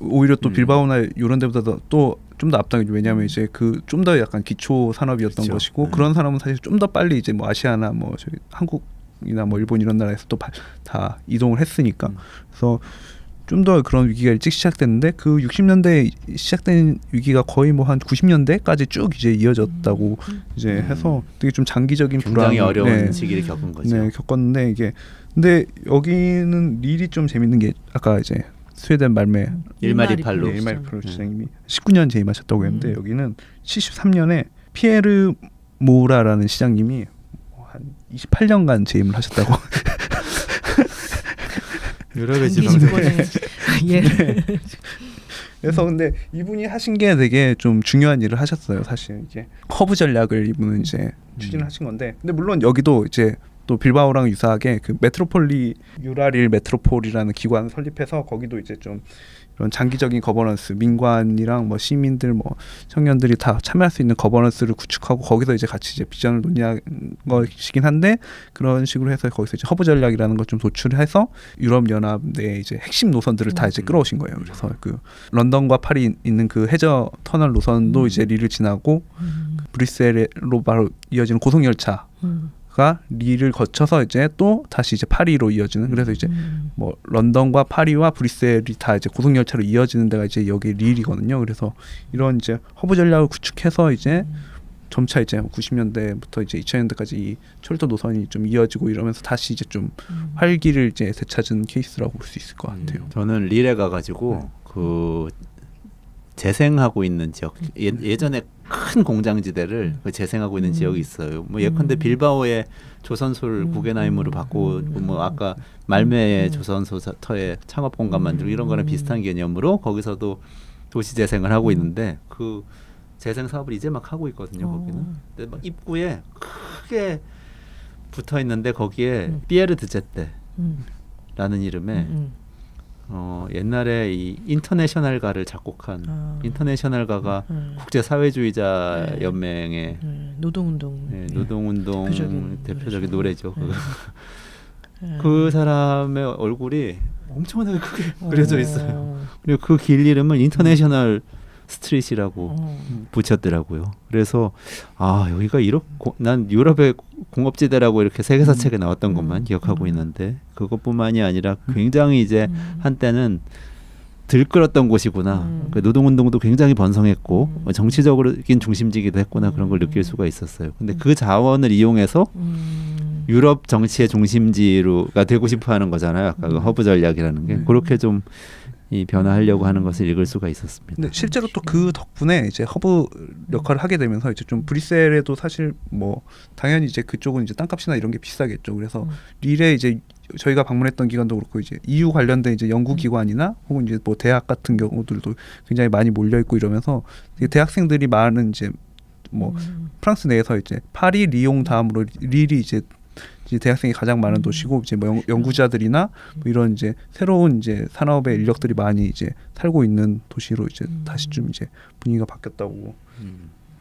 오히려 또 빌바오나 이런 데보다 또 좀 더 앞당이죠. 왜냐하면 이제 그 좀 더 약간 기초 산업이었던 그렇죠. 것이고 그런 사람은 사실 좀 더 빨리 이제 뭐 아시아나 뭐 저기 한국이나 뭐 일본 이런 나라에서 또 다 이동을 했으니까 그래서 좀 더 그런 위기가 일찍 시작됐는데 그 60년대 시작된 위기가 거의 뭐 한 90년대까지 쭉 이제 이어졌다고 이제 해서 되게 좀 장기적인 굉장히 불황, 어려운 시기를 겪은 거죠. 네, 겪었는데 이게 근데 여기는 릴이 좀 재밌는 게 아까 이제 스웨덴 말매 일마리 팔로 일마리 팔로 시장님이 19년 재임하셨다고 했는데 여기는 73년에 피에르 모라라는 시장님이 한 28년간 재임을 하셨다고. 유럽의 예. 그래서 근데 이분이 하신 게 되게 좀 중요한 일을 하셨어요. 사실 이게 커브 전략을 이분은 이제 추진을 하신 건데, 근데 물론 여기도 이제 또 빌바오랑 유사하게 그 메트로폴리 유라릴 메트로폴이라는 기관 설립해서 거기도 이제 좀 이런 장기적인 거버넌스, 민관이랑 뭐 시민들 뭐 청년들이 다 참여할 수 있는 거버넌스를 구축하고 거기서 이제 같이 이제 비전을 논의한 것이긴 한데 그런 식으로 해서 거기서 이제 허브 전략이라는 걸 좀 도출해서 유럽 연합 내 이제 핵심 노선들을 다 이제 끌어오신 거예요. 그래서 그 런던과 파리 있는 그 해저 터널 노선도 이제 릴을 지나고 브뤼셀로 바로 이어지는 고속열차. 가 릴을 거쳐서 이제 또 다시 이제 파리로 이어지는 그래서 이제 뭐 런던과 파리와 브뤼셀이 다 이제 고속열차로 이어지는 데가 이제 여기 릴이거든요. 그래서 이런 이제 허브 전략을 구축해서 이제 점차 이제 90년대부터 이제 2000년대까지 이 철도 노선이 좀 이어지고 이러면서 다시 이제 좀 활기를 이제 되찾은 케이스라고 볼 수 있을 것 같아요. 저는 릴에 가가지고 그 재생하고 있는 지역 예전에 큰 공장지대를 재생하고 있는 지역이 있어요. 뭐 예컨대 빌바오의 조선소를 구겐하임으로 바꾸고 뭐 아까 말메의 조선소터의 창업 공간 만들고 이런 거랑 비슷한 개념으로 거기서도 도시 재생을 하고 있는데 그 재생 사업을 이제 막 하고 있거든요. 거기는. 근데 막 입구에 크게 붙어 있는데 거기에 피에르 드제테라는 이름의 옛날에 이 인터내셔널가를 작곡한 인터내셔널가가 국제사회주의자 연맹의 노동운동 노동운동 대표적인 노래죠. 그 사람의 얼굴이 엄청나게 크게 그려져 있어요. 그리고 그 길 이름은 인터내셔널 스트릿이라고 붙였더라고요. 그래서 여기가 난 유럽의 공업지대라고 이렇게 세계사 책에 나왔던 것만 기억하고 있는데 그것뿐만이 아니라 굉장히 이제 한때는 들끓었던 곳이구나. 그 노동운동도 굉장히 번성했고 정치적으로긴 중심지기도 했구나. 그런 걸 느낄 수가 있었어요. 근데 그 자원을 이용해서 유럽 정치의 중심지가 되고 싶어하는 거잖아요. 아까 그 허브 전략이라는 게 그렇게 좀 이 변화하려고 하는 것을 읽을 수가 있었습니다. 근데 실제로 또 그 덕분에 이제 허브 역할을 하게 되면서 이제 좀 브뤼셀에도 사실 뭐 당연히 이제 그쪽은 이제 땅값이나 이런 게 비싸겠죠. 그래서 릴에 이제 저희가 방문했던 기관도 그렇고 이제 EU 관련된 이제 연구기관이나 혹은 이제 뭐 대학 같은 경우들도 굉장히 많이 몰려 있고 이러면서 대학생들이 많은 이제 뭐 프랑스 내에서 이제 파리, 리옹 다음으로 릴이 이제 대학생이 가장 많은 도시고 이제 뭐 연구자들이나 뭐 이런 이제 새로운 이제 산업의 인력들이 많이 이제 살고 있는 도시로 이제 다시 좀 이제 분위기가 바뀌었다고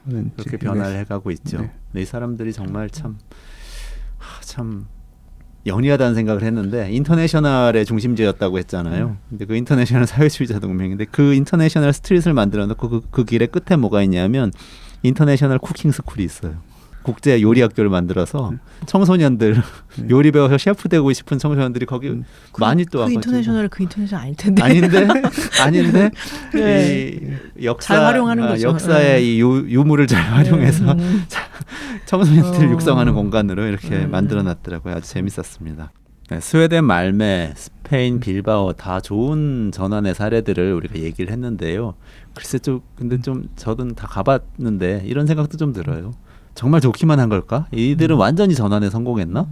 하는 그렇게 이제 변화를 해가고 있죠. 네. 이 사람들이 정말 참 영리하다는 생각을 했는데 인터내셔널의 중심지였다고 했잖아요. 근데 그 인터내셔널 사회주의자 동맹인데 그 인터내셔널 스트릿을 만들어 놓고 그 길의 끝에 뭐가 있냐면 인터내셔널 쿠킹 스쿨이 있어요. 국제 요리 학교를 만들어서 청소년들 요리 배워서 셰프 되고 싶은 청소년들이 거기 많이 또 와가지고 인터내셔널 아닐 텐데. 아닌데 네. 이 역사 잘 활용하는 거죠. 역사의 이 유물을 잘 활용해서 청소년들을 육성하는 공간으로 이렇게 만들어놨더라고요. 아주 재밌었습니다. 네, 스웨덴 말메, 스페인 빌바오 다 좋은 전환의 사례들을 우리가 얘기를 했는데요. 글쎄 근데 저는 다 가봤는데 이런 생각도 좀 들어요. 정말 좋기만 한 걸까? 이들은 완전히 전환에 성공했나?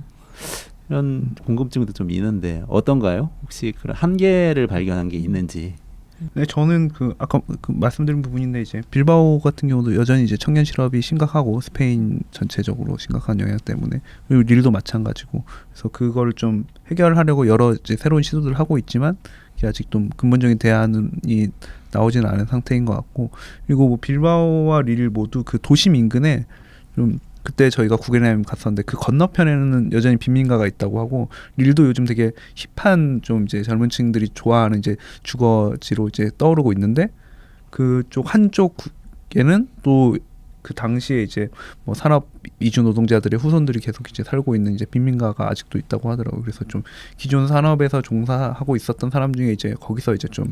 이런 궁금증도 좀 있는데 어떤가요? 혹시 그런 한계를 발견한 게 있는지. 네, 저는 아까 말씀드린 부분인데 이제 빌바오 같은 경우도 여전히 이제 청년 실업이 심각하고 스페인 전체적으로 심각한 영향 때문에 그리고 릴도 마찬가지고 그래서 그걸 좀 해결하려고 여러 이제 새로운 시도들을 하고 있지만 이게 아직 좀 근본적인 대안이 나오지는 않은 상태인 것 같고 그리고 뭐 빌바오와 릴 모두 그 도심 인근에 좀 그때 저희가 구겐하임 갔었는데 그 건너편에는 여전히 빈민가가 있다고 하고 릴도 요즘 되게 힙한 좀 이제 젊은층들이 좋아하는 이제 주거지로 이제 떠오르고 있는데 그쪽 한쪽에는 또 그 당시에 이제 뭐 산업 이주 노동자들의 후손들이 계속 이제 살고 있는 이제 빈민가가 아직도 있다고 하더라고요. 그래서 좀 기존 산업에서 종사하고 있었던 사람 중에 이제 거기서 이제 좀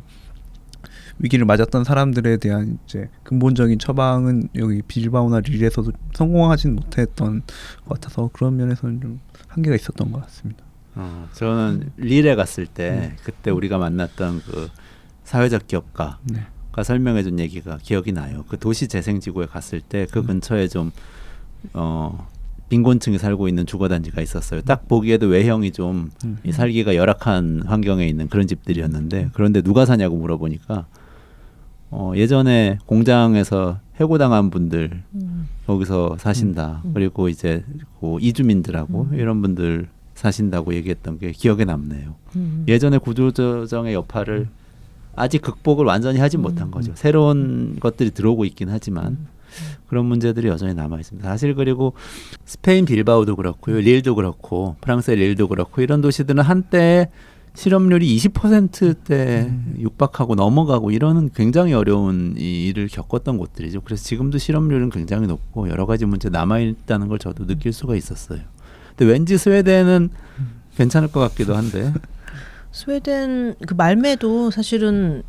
위기를 맞았던 사람들에 대한 이제 근본적인 처방은 여기 빌바오나 릴에서도 성공하진 못했던 것 같아서 그런 면에서는 좀 한계가 있었던 것 같습니다. 저는 릴에 갔을 때 그때 우리가 만났던 그 사회적 기업가가 설명해준 얘기가 기억이 나요. 그 도시 재생지구에 갔을 때 그 근처에 좀 빈곤층이 살고 있는 주거단지가 있었어요. 딱 보기에도 외형이 좀 살기가 열악한 환경에 있는 그런 집들이었는데 그런데 누가 사냐고 물어보니까 예전에 공장에서 해고당한 분들 거기서 사신다. 그리고 이제 그 이주민들하고 이런 분들 사신다고 얘기했던 게 기억에 남네요. 예전에 구조조정의 여파를 아직 극복을 완전히 하지 못한 거죠. 새로운 것들이 들어오고 있긴 하지만 그런 문제들이 여전히 남아 있습니다. 사실 그리고 스페인 빌바오도 그렇고요, 릴도 그렇고, 프랑스의 릴도 그렇고 이런 도시들은 한때 실업률이 20%대 육박하고 넘어가고 이러는 굉장히 어려운 이 일을 겪었던 곳들이죠. 그래서 지금도 실업률은 굉장히 높고 여러 가지 문제 남아 있다는 걸 저도 느낄 수가 있었어요. 근데 왠지 스웨덴은 괜찮을 것 같기도 한데. 스웨덴 그 말매도 사실은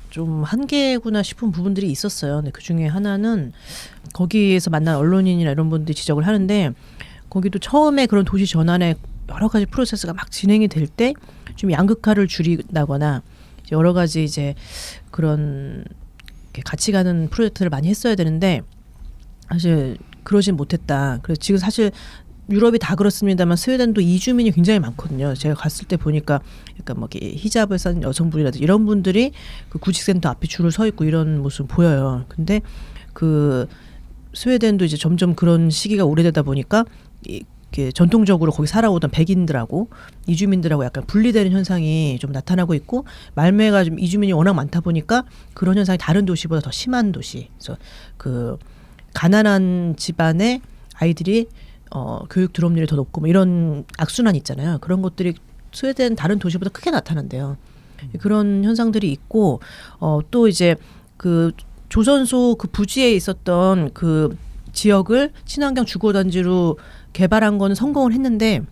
좀 한계구나 싶은 부분들이 있었어요. 근데 그 중에 하나는 거기에서 만난 언론인이나 이런 분들이 지적을 하는데 거기도 처음에 그런 도시 전환에 여러 가지 프로세스가 막 진행이 될 때 좀 양극화를 줄인다거나 여러 가지 이제 그런 같이 가는 프로젝트를 많이 했어야 되는데 사실 그러진 못했다. 그래서 지금 사실 유럽이 다 그렇습니다만 스웨덴도 이주민이 굉장히 많거든요. 제가 갔을 때 보니까 약간 뭐 히잡을 쓴 여성분이라든지 이런 분들이 그 구직센터 앞에 줄을 서 있고 이런 모습 보여요. 근데 그 스웨덴도 이제 점점 그런 시기가 오래되다 보니까 이렇게 전통적으로 거기 살아오던 백인들하고 이주민들하고 약간 분리되는 현상이 좀 나타나고 있고 말매가 좀 이주민이 워낙 많다 보니까 그런 현상이 다른 도시보다 더 심한 도시. 그래서 그 가난한 집안의 아이들이 교육 드롭률이 더 높고 뭐 이런 악순환 있잖아요. 그런 것들이 스웨덴 다른 도시보다 크게 나타난대요. 그런 현상들이 있고 또 이제 그 조선소 그 부지에 있었던 그 지역을 친환경 주거단지로 개발한 거는 성공을 했는데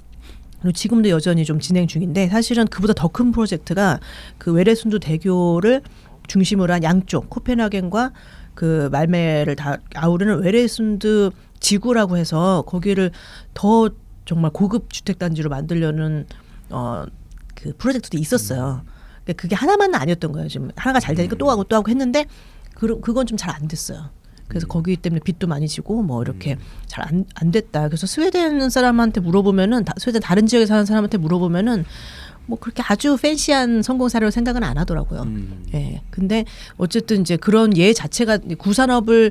그리고 지금도 여전히 좀 진행 중인데 사실은 그보다 더 큰 프로젝트가 그 외래순두 대교를 중심으로 한 양쪽 코펜하겐과 그 말메를 다 아우르는 외래순두 지구라고 해서 거기를 더 정말 고급 주택단지로 만들려는 그 프로젝트도 있었어요. 근데 그게 하나만은 아니었던 거예요. 지금 하나가 잘 되니까 또 하고 했는데 그건 좀 잘 안 됐어요. 그래서 거기 때문에 빚도 많이 지고 뭐 이렇게 잘 안 됐다. 그래서 스웨덴 사람한테 물어보면은 스웨덴 다른 지역에 사는 사람한테 물어보면은 뭐 그렇게 아주 팬시한 성공 사례로 생각은 안 하더라고요. 예. 근데 어쨌든 이제 그런 예 자체가 구산업을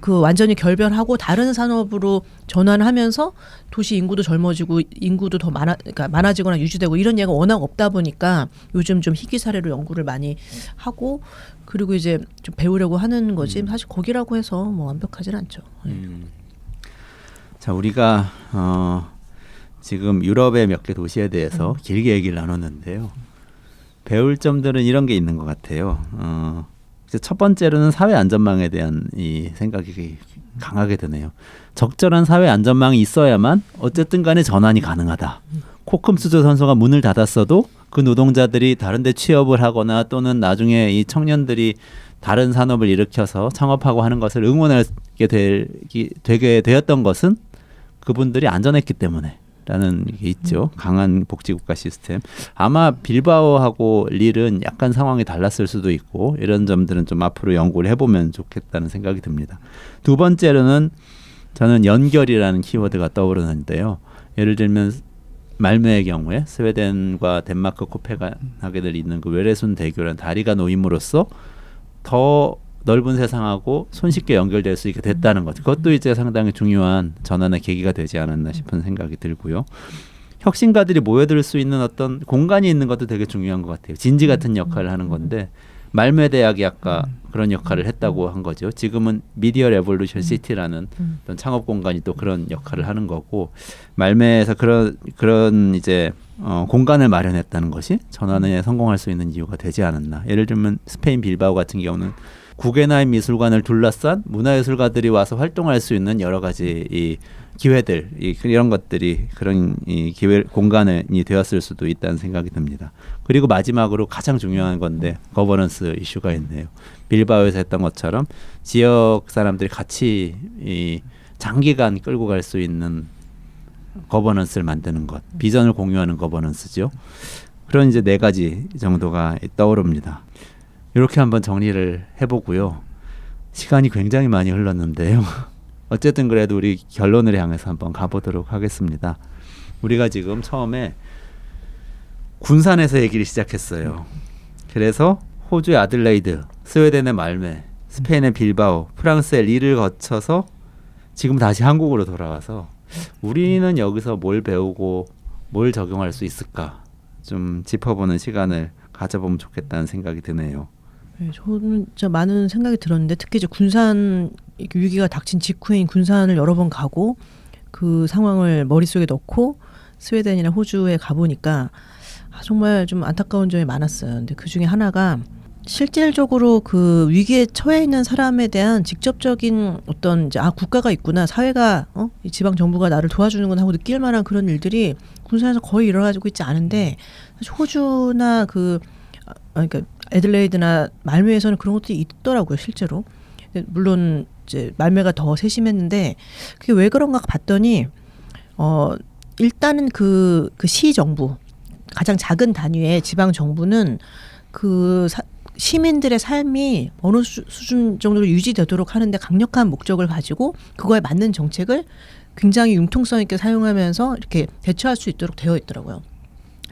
그 완전히 결별하고 다른 산업으로 전환하면서 도시 인구도 젊어지고 인구도 더 그러니까 많아지거나 유지되고 이런 예가 워낙 없다 보니까 요즘 좀 희귀 사례로 연구를 많이 하고 그리고 이제 좀 배우려고 하는 거지 사실 거기라고 해서 뭐 완벽하진 않죠. 자, 우리가 지금 유럽의 몇 개 도시에 대해서 길게 얘기를 나눴는데요. 배울 점들은 이런 게 있는 것 같아요. 첫 번째로는 사회 안전망에 대한 이 생각이 강하게 드네요. 적절한 사회 안전망이 있어야만 어쨌든 간에 전환이 가능하다. 코금수저 선소가 문을 닫았어도 그 노동자들이 다른 데 취업을 하거나 또는 나중에 이 청년들이 다른 산업을 일으켜서 창업하고 하는 것을 응원하게 되게 되었던 것은 그분들이 안전했기 때문에 라는 게 있죠. 강한 복지국가 시스템. 아마 빌바오하고 릴은 약간 상황이 달랐을 수도 있고 이런 점들은 좀 앞으로 연구를 해보면 좋겠다는 생각이 듭니다. 두 번째로는 저는 연결이라는 키워드가 떠오르는데요. 예를 들면 말메의 경우에 스웨덴과 덴마크 코펜하겐을 잇는 그 외래순 대교라는 다리가 놓임으로써 더 넓은 세상하고 손쉽게 연결될 수 있게 됐다는 것. 그것도 이제 상당히 중요한 전환의 계기가 되지 않았나 싶은 생각이 들고요. 혁신가들이 모여들 수 있는 어떤 공간이 있는 것도 되게 중요한 것 같아요. 진지 같은 역할을 하는 건데 말메 대학이 아까 그런 역할을 했다고 한 거죠. 지금은 미디어 레볼루션 시티라는 어떤 창업 공간이 또 그런 역할을 하는 거고 말메에서 그런 이제 공간을 마련했다는 것이 전환에 성공할 수 있는 이유가 되지 않았나. 예를 들면 스페인 빌바오 같은 경우는 구겐하임 미술관을 둘러싼 문화예술가들이 와서 활동할 수 있는 여러 가지 이 기회들 이런 것들이 그런 이 기회 공간이 되었을 수도 있다는 생각이 듭니다. 그리고 마지막으로 가장 중요한 건데 거버넌스 이슈가 있네요. 빌바오에서 했던 것처럼 지역 사람들이 같이 이 장기간 끌고 갈 수 있는 거버넌스를 만드는 것, 비전을 공유하는 거버넌스죠. 그런 이제 4가지 정도가 떠오릅니다. 이렇게 한번 정리를 해보고요. 시간이 굉장히 많이 흘렀는데요. 어쨌든 그래도 우리 결론을 향해서 한번 가보도록 하겠습니다. 우리가 지금 처음에 군산에서 얘기를 시작했어요. 그래서 호주의 아들레이드, 스웨덴의 말메, 스페인의 빌바오, 프랑스의 릴을 거쳐서 지금 다시 한국으로 돌아와서 우리는 여기서 뭘 배우고 뭘 적용할 수 있을까 좀 짚어보는 시간을 가져보면 좋겠다는 생각이 드네요. 네, 저는 진짜 많은 생각이 들었는데 특히 이제 군산 위기가 닥친 직후인 군산을 여러 번 가고 그 상황을 머릿속에 넣고 스웨덴이나 호주에 가보니까 정말 좀 안타까운 점이 많았어요. 근데 그 중에 하나가 실질적으로 그 위기에 처해 있는 사람에 대한 직접적인 어떤 이제 국가가 있구나, 사회가 이 지방 정부가 나를 도와주는구나 하고 느낄 만한 그런 일들이 군산에서 거의 일어나고 있지 않은데 사실 호주나 그러니까 애들레이드나 말메에서는 그런 것들이 있더라고요, 실제로. 물론 이제 말메가 더 세심했는데 그게 왜 그런가 봤더니 일단은 그 시 정부 가장 작은 단위의 지방 정부는 시민들의 삶이 어느 수준 정도로 유지되도록 하는데 강력한 목적을 가지고 그거에 맞는 정책을 굉장히 융통성 있게 사용하면서 이렇게 대처할 수 있도록 되어 있더라고요.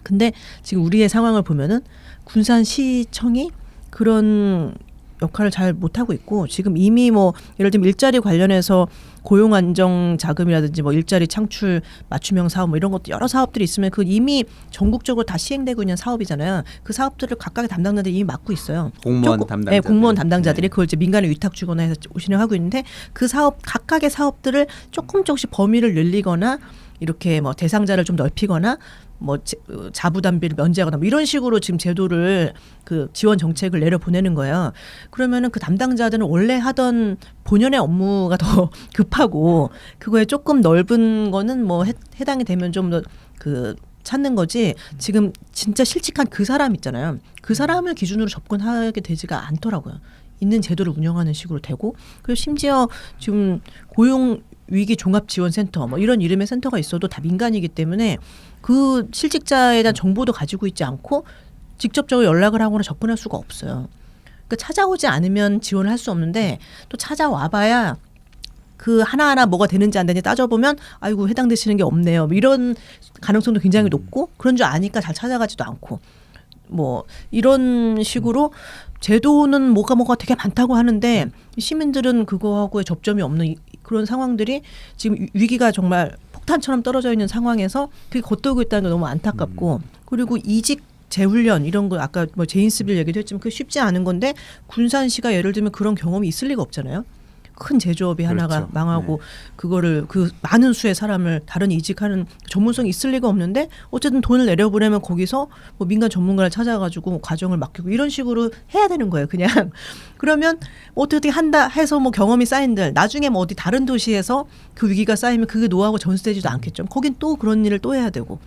근데 지금 우리의 상황을 보면은 군산시청이 그런 역할을 잘 못하고 있고 지금 이미 뭐 예를 들면 일자리 관련해서 고용 안정 자금이라든지 뭐 일자리 창출 맞춤형 사업 뭐 이런 것도 여러 사업들이 있으면 그 이미 전국적으로 다 시행되고 있는 사업이잖아요. 그 사업들을 각각의 담당자들이 이미 맡고 있어요. 공무원 담당자들. 네, 공무원 담당자들이 그걸 이제 민간에 위탁 주거나 해서 진행하고 있는데 그 사업 각각의 사업들을 조금씩 범위를 늘리거나 이렇게 뭐 대상자를 좀 넓히거나 뭐 자부담비를 면제하거나 뭐 이런 식으로 지금 제도를 그 지원 정책을 내려 보내는 거예요. 그러면은 그 담당자들은 원래 하던 본연의 업무가 더 급하고 그거에 조금 넓은 거는 뭐 해당이 되면 좀 더 그 찾는 거지. 지금 진짜 실직한 그 사람 있잖아요. 그 사람을 기준으로 접근하게 되지가 않더라고요. 있는 제도를 운영하는 식으로 되고, 그리고 심지어 지금 고용 위기 종합지원센터 뭐 이런 이름의 센터가 있어도 다 민간이기 때문에 그 실직자에 대한 정보도 가지고 있지 않고 직접적으로 연락을 하거나 접근할 수가 없어요. 그러니까 찾아오지 않으면 지원을 할 수 없는데 또 찾아와봐야 그 하나하나 뭐가 되는지 안 되는지 따져보면 아이고 해당되시는 게 없네요. 뭐 이런 가능성도 굉장히 높고 그런 줄 아니까 잘 찾아가지도 않고 뭐 이런 식으로 제도는 뭐가 되게 많다고 하는데 시민들은 그거하고의 접점이 없는 그런 상황들이 지금 위기가 정말 폭탄처럼 떨어져 있는 상황에서 그게 겉돌고 있다는 게 너무 안타깝고 그리고 이직 재훈련 이런 거 아까 뭐 제인스빌 얘기도 했지만 그게 쉽지 않은 건데 군산시가 예를 들면 그런 경험이 있을 리가 없잖아요. 큰 제조업이 하나가 그렇죠. 망하고 그거를 그 많은 수의 사람을 다른 이직하는 전문성이 있을 리가 없는데 어쨌든 돈을 내려보내면 거기서 뭐 민간 전문가를 찾아가지고 과정을 맡기고 이런 식으로 해야 되는 거예요. 그냥 그러면 어떻게 한다 해서 뭐 경험이 쌓인들 나중에 뭐 어디 다른 도시에서 그 위기가 쌓이면 그게 노하우가 전수되지도 않겠죠. 거긴 또 그런 일을 또 해야 되고.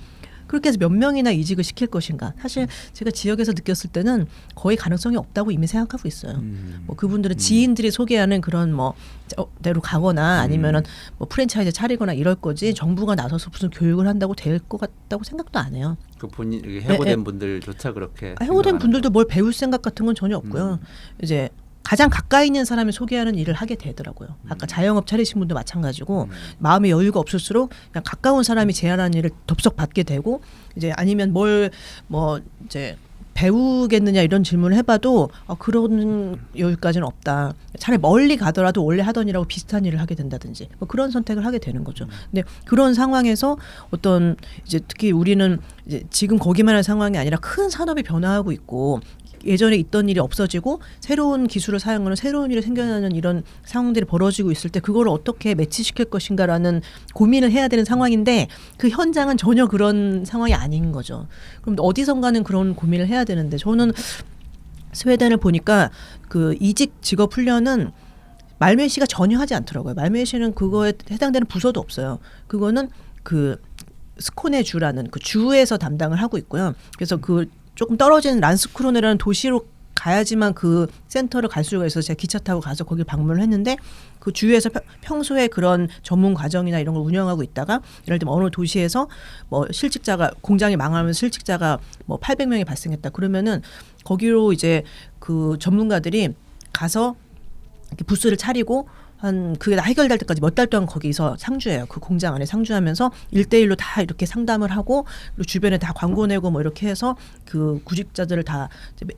그렇게 해서 몇 명이나 이직을 시킬 것인가. 사실 제가 지역에서 느꼈을 때는 거의 가능성이 없다고 이미 생각하고 있어요. 뭐 그분들은 지인들이 소개하는 그런 뭐 대로 가거나 아니면은 뭐 프랜차이즈 차리거나 이럴 거지 정부가 나서서 무슨 교육을 한다고 될 것 같다고 생각도 안 해요. 그 본인 해고된 분들조차 그렇게 해고된 분들도 뭘 배울 생각 같은 건 전혀 없고요. 이제 가장 가까이 있는 사람이 소개하는 일을 하게 되더라고요. 아까 자영업 차리신 분도 마찬가지고 마음의 여유가 없을수록 그냥 가까운 사람이 제안하는 일을 덥석 받게 되고 이제 아니면 뭘 뭐 이제 배우겠느냐 이런 질문을 해봐도 그런 여유까지는 없다. 차라리 멀리 가더라도 원래 하던 일하고 비슷한 일을 하게 된다든지 뭐 그런 선택을 하게 되는 거죠. 근데 그런 상황에서 어떤 이제 특히 우리는 이제 지금 거기만 한 상황이 아니라 큰 산업이 변화하고 있고 예전에 있던 일이 없어지고 새로운 기술을 사용하는 새로운 일이 생겨나는 이런 상황들이 벌어지고 있을 때 그걸 어떻게 매치시킬 것인가라는 고민을 해야 되는 상황인데 그 현장은 전혀 그런 상황이 아닌 거죠. 그럼 어디선가는 그런 고민을 해야 되는데 저는 스웨덴을 보니까 그 이직 직업 훈련은 말메이시가 전혀 하지 않더라고요. 말메이시는 그거에 해당되는 부서도 없어요. 그거는 그 스코네 주라는 그 주에서 담당을 하고 있고요. 그래서 그 조금 떨어진 란스크로네라는 도시로 가야지만 그 센터를 갈 수가 있어서 제가 기차 타고 가서 거기 방문을 했는데 그 주위에서 평소에 그런 전문 과정이나 이런 걸 운영하고 있다가 예를 들면 어느 도시에서 뭐 실직자가 공장이 망하면 실직자가 뭐 800명이 발생했다 그러면은 거기로 이제 그 전문가들이 가서 이렇게 부스를 차리고 한 그게 다 해결될 때까지 몇 달 동안 거기서 상주해요. 그 공장 안에 상주하면서 1대1로 다 이렇게 상담을 하고 그리고 주변에 다 광고 내고 뭐 이렇게 해서 그 구직자들을 다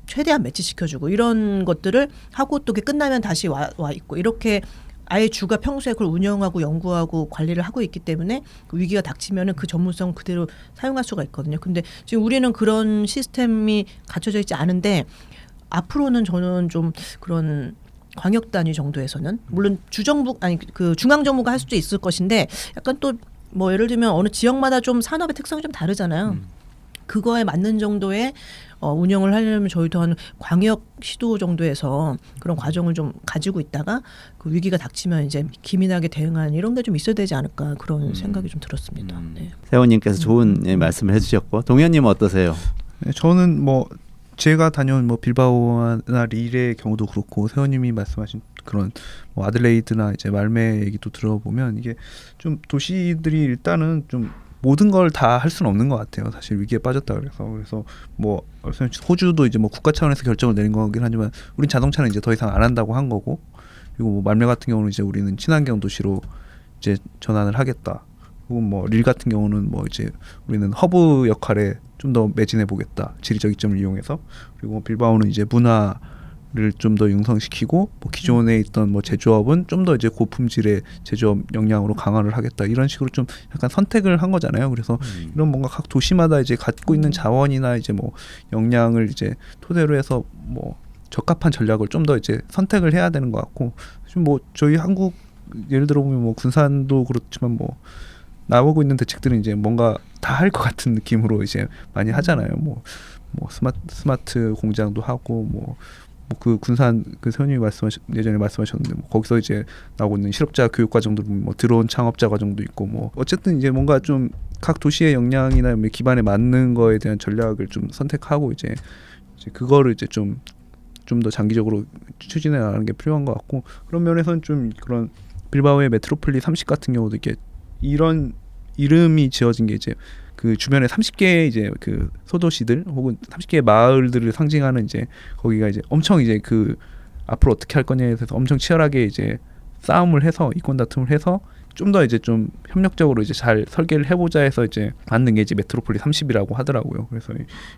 최대한 매치시켜주고 이런 것들을 하고 또 그게 끝나면 다시 와 있고 이렇게 아예 주가 평소에 그걸 운영하고 연구하고 관리를 하고 있기 때문에 그 위기가 닥치면은 그 전문성 그대로 사용할 수가 있거든요. 근데 지금 우리는 그런 시스템이 갖춰져 있지 않은데 앞으로는 저는 좀 그런 광역 단위 정도에서는 물론 주정부 아니 그 중앙 정부가 할 수도 있을 것인데 약간 또 뭐 예를 들면 어느 지역마다 좀 산업의 특성이 좀 다르잖아요. 그거에 맞는 정도의 운영을 하려면 저희도 한 광역 시도 정도에서 그런 과정을 좀 가지고 있다가 그 위기가 닥치면 이제 기민하게 대응하는 이런 게 좀 있어야 되지 않을까 그런 생각이 좀 들었습니다. 네. 세호님께서 좋은 말씀을 해주셨고 동현님은 어떠세요? 네, 저는 뭐 제가 다녀온 뭐 빌바오나 릴의 경우도 그렇고 세호님이 말씀하신 그런 뭐 아들레이드나 이제 말메 얘기도 들어보면 이게 좀 도시들이 일단은 좀 모든 걸 다 할 수는 없는 것 같아요. 사실 위기에 빠졌다 그래서 뭐 호주도 이제 뭐 국가 차원에서 결정을 내린 거긴 하지만 우린 자동차는 이제 더 이상 안 한다고 한 거고 그리고 뭐 말메 같은 경우는 이제 우리는 친환경 도시로 이제 전환을 하겠다. 그리고 뭐 릴 같은 경우는 뭐 이제 우리는 허브 역할에 좀 더 매진해 보겠다. 지리적 이점을 이용해서. 그리고 빌바오는 이제 문화를 좀 더 융성시키고 뭐 기존에 있던 뭐 제조업은 좀 더 이제 고품질의 제조업 역량으로 강화를 하겠다. 이런 식으로 좀 약간 선택을 한 거잖아요. 그래서 이런 뭔가 각 도시마다 이제 갖고 있는 자원이나 이제 뭐 역량을 이제 토대로 해서 뭐 적합한 전략을 좀 더 이제 선택을 해야 되는 것 같고 지금 뭐 저희 한국 예를 들어 보면 뭐 군산도 그렇지만 뭐 나오고 있는 대책들은 이제 뭔가 다 할 것 같은 느낌으로 이제 많이 하잖아요. 뭐 스마트 공장도 하고 그 군산 그 세원님이 예전에 말씀하셨는데 뭐 거기서 이제 나오고 있는 실업자 교육 과정도 뭐 드론 창업자 과정도 있고 뭐 어쨌든 이제 뭔가 좀 각 도시의 역량이나 기반에 맞는 거에 대한 전략을 좀 선택하고 이제 그거를 이제 좀 더 장기적으로 추진해 나가는 게 필요한 것 같고 그런 면에서는 좀 그런 빌바오의 메트로폴리 30 같은 경우도 이게 이런 이름이 지어진 게 이제 그 주변에 30개 이제 그 소도시들 혹은 30개의 마을들을 상징하는 이제 거기가 이제 엄청 이제 그 앞으로 어떻게 할 거냐에 대해서 엄청 치열하게 이제 싸움을 해서 이권 다툼을 해서 좀 더 이제 좀 협력적으로 이제 잘 설계를 해보자 해서 이제 만든 게 이제 메트로폴리 30이라고 하더라고요. 그래서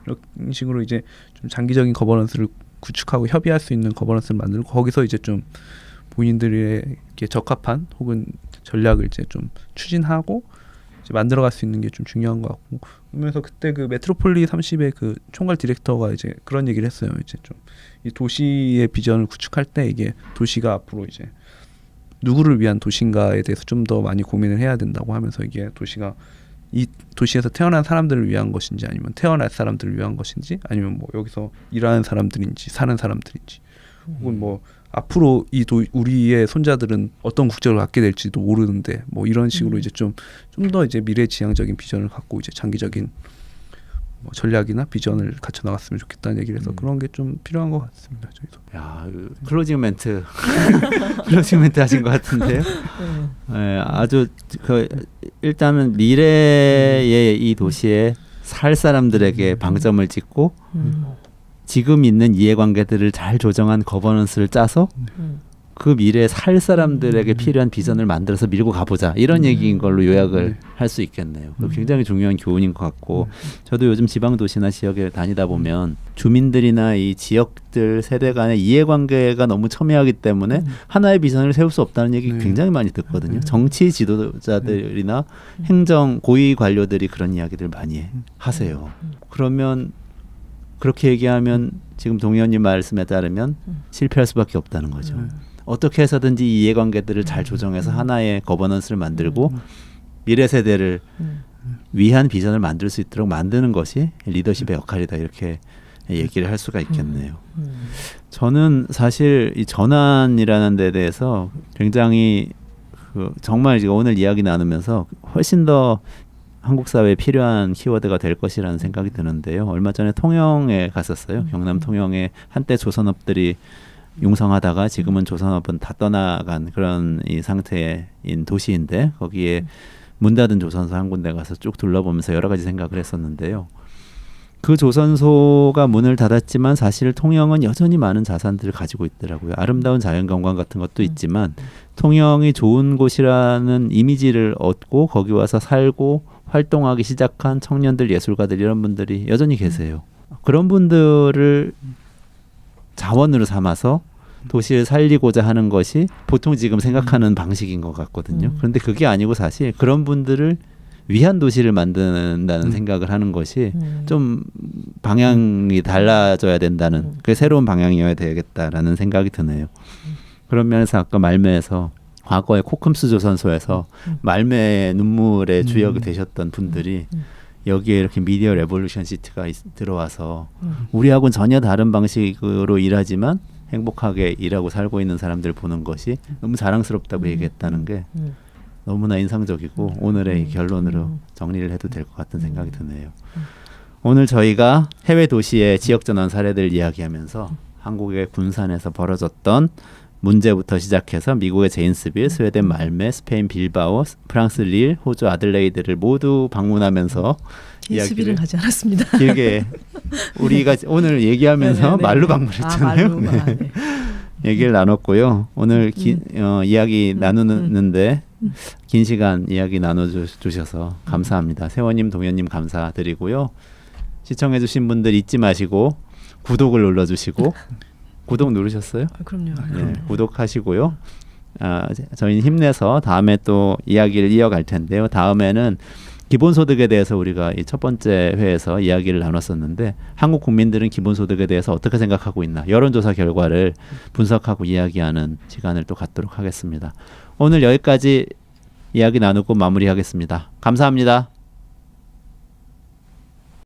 이런 식으로 이제 좀 장기적인 거버넌스를 구축하고 협의할 수 있는 거버넌스를 만들고 거기서 이제 좀 본인들에게 적합한 혹은 전략을 이제 좀 추진하고 이제 만들어갈 수 있는 게 좀 중요한 것 같고 그러면서 그때 그 메트로폴리 30의 그 총괄 디렉터가 이제 그런 얘기를 했어요. 이제 좀 이 도시의 비전을 구축할 때 이게 도시가 앞으로 이제 누구를 위한 도시인가에 대해서 좀 더 많이 고민을 해야 된다고 하면서 이게 도시가 이 도시에서 태어난 사람들을 위한 것인지 아니면 태어날 사람들을 위한 것인지 아니면 뭐 여기서 일하는 사람들인지 사는 사람들인지 혹은 뭐 앞으로 우리의 손자들은 어떤 국적을 갖게 될지도 모르는데 뭐 이런 식으로 이제 좀 더 이제 미래지향적인 비전을 갖고 이제 장기적인 뭐 전략이나 비전을 갖춰 나갔으면 좋겠다는 얘기를 해서 그런 게 좀 필요한 것 같습니다. 저희도. 야, 클로징 멘트 클로징 멘트 하신 것 같은데요. 네, 아주 일단은 미래의 이 도시에 살 사람들에게 방점을 찍고 지금 있는 이해관계들을 잘 조정한 거버넌스를 짜서 그 미래에 살 사람들에게 필요한 비전을 만들어서 밀고 가보자 이런 얘기인 걸로 요약을 할 수 있겠네요. 굉장히 중요한 교훈인 것 같고 저도 요즘 지방도시나 지역에 다니다 보면 주민들이나 이 지역들 세대 간의 이해관계가 너무 첨예하기 때문에 하나의 비전을 세울 수 없다는 얘기 굉장히 많이 듣거든요. 정치 지도자들이나 행정 고위 관료들이 그런 이야기들 많이 하세요. 그러면 그렇게 얘기하면 지금 동 의원님 말씀에 따르면 실패할 수밖에 없다는 거죠. 어떻게 해서든지 이 이해관계들을 잘 조정해서 하나의 거버넌스를 만들고 미래 세대를 위한 비전을 만들 수 있도록 만드는 것이 리더십의 역할이다 이렇게 얘기를 할 수가 있겠네요. 저는 사실 이 전환이라는 데 대해서 굉장히 정말 오늘 이야기 나누면서 훨씬 더 한국 사회에 필요한 키워드가 될 것이라는 생각이 드는데요. 얼마 전에 통영에 갔었어요. 경남 통영에 한때 조선업들이 융성하다가 지금은 조선업은 다 떠나간 그런 이 상태인 도시인데 거기에 문 닫은 조선소 한 군데 가서 쭉 둘러보면서 여러 가지 생각을 했었는데요. 그 조선소가 문을 닫았지만 사실 통영은 여전히 많은 자산들을 가지고 있더라고요. 아름다운 자연경관 같은 것도 있지만 통영이 좋은 곳이라는 이미지를 얻고 거기 와서 살고 활동하기 시작한 청년들, 예술가들 이런 분들이 여전히 계세요. 그런 분들을 자원으로 삼아서 도시를 살리고자 하는 것이 보통 지금 생각하는 방식인 것 같거든요. 그런데 그게 아니고 사실 그런 분들을 위한 도시를 만든다는 생각을 하는 것이 좀 방향이 달라져야 된다는 그게 새로운 방향이어야 되겠다라는 생각이 드네요. 그런 면에서 아까 말매에서 과거에 코큼스 조선소에서 말매의 눈물의 주역이 되셨던 분들이 여기에 이렇게 미디어 레볼루션 시티가 들어와서 우리하고는 전혀 다른 방식으로 일하지만 행복하게 일하고 살고 있는 사람들 보는 것이 너무 자랑스럽다고 얘기했다는 게 너무나 인상적이고 오늘의 결론으로 정리를 해도 될 것 같은 생각이 드네요. 오늘 저희가 해외 도시의 지역전환 사례들 이야기하면서 한국의 군산에서 벌어졌던 문제부터 시작해서 미국의 제인스빌, 스웨덴 말메, 스페인 빌바오, 프랑스 릴, 호주 아들레이드를 모두 방문하면서 제인스빌은 가지 않았습니다. 길게 우리가 오늘 얘기하면서 말로 방문했잖아요. 네. 얘기를 나눴고요. 오늘 이야기 나누는데 긴 시간 이야기 나눠주셔서 감사합니다. 세원님, 동현님 감사드리고요. 시청해주신 분들 잊지 마시고 구독을 눌러주시고 구독 누르셨어요? 그럼요. 네, 구독하시고요. 저희는 힘내서 다음에 또 이야기를 이어갈 텐데요. 다음에는 기본소득에 대해서 우리가 이 첫 번째 회에서 이야기를 나눴었는데 한국 국민들은 기본소득에 대해서 어떻게 생각하고 있나 여론조사 결과를 분석하고 이야기하는 시간을 또 갖도록 하겠습니다. 오늘 여기까지 이야기 나누고 마무리하겠습니다. 감사합니다.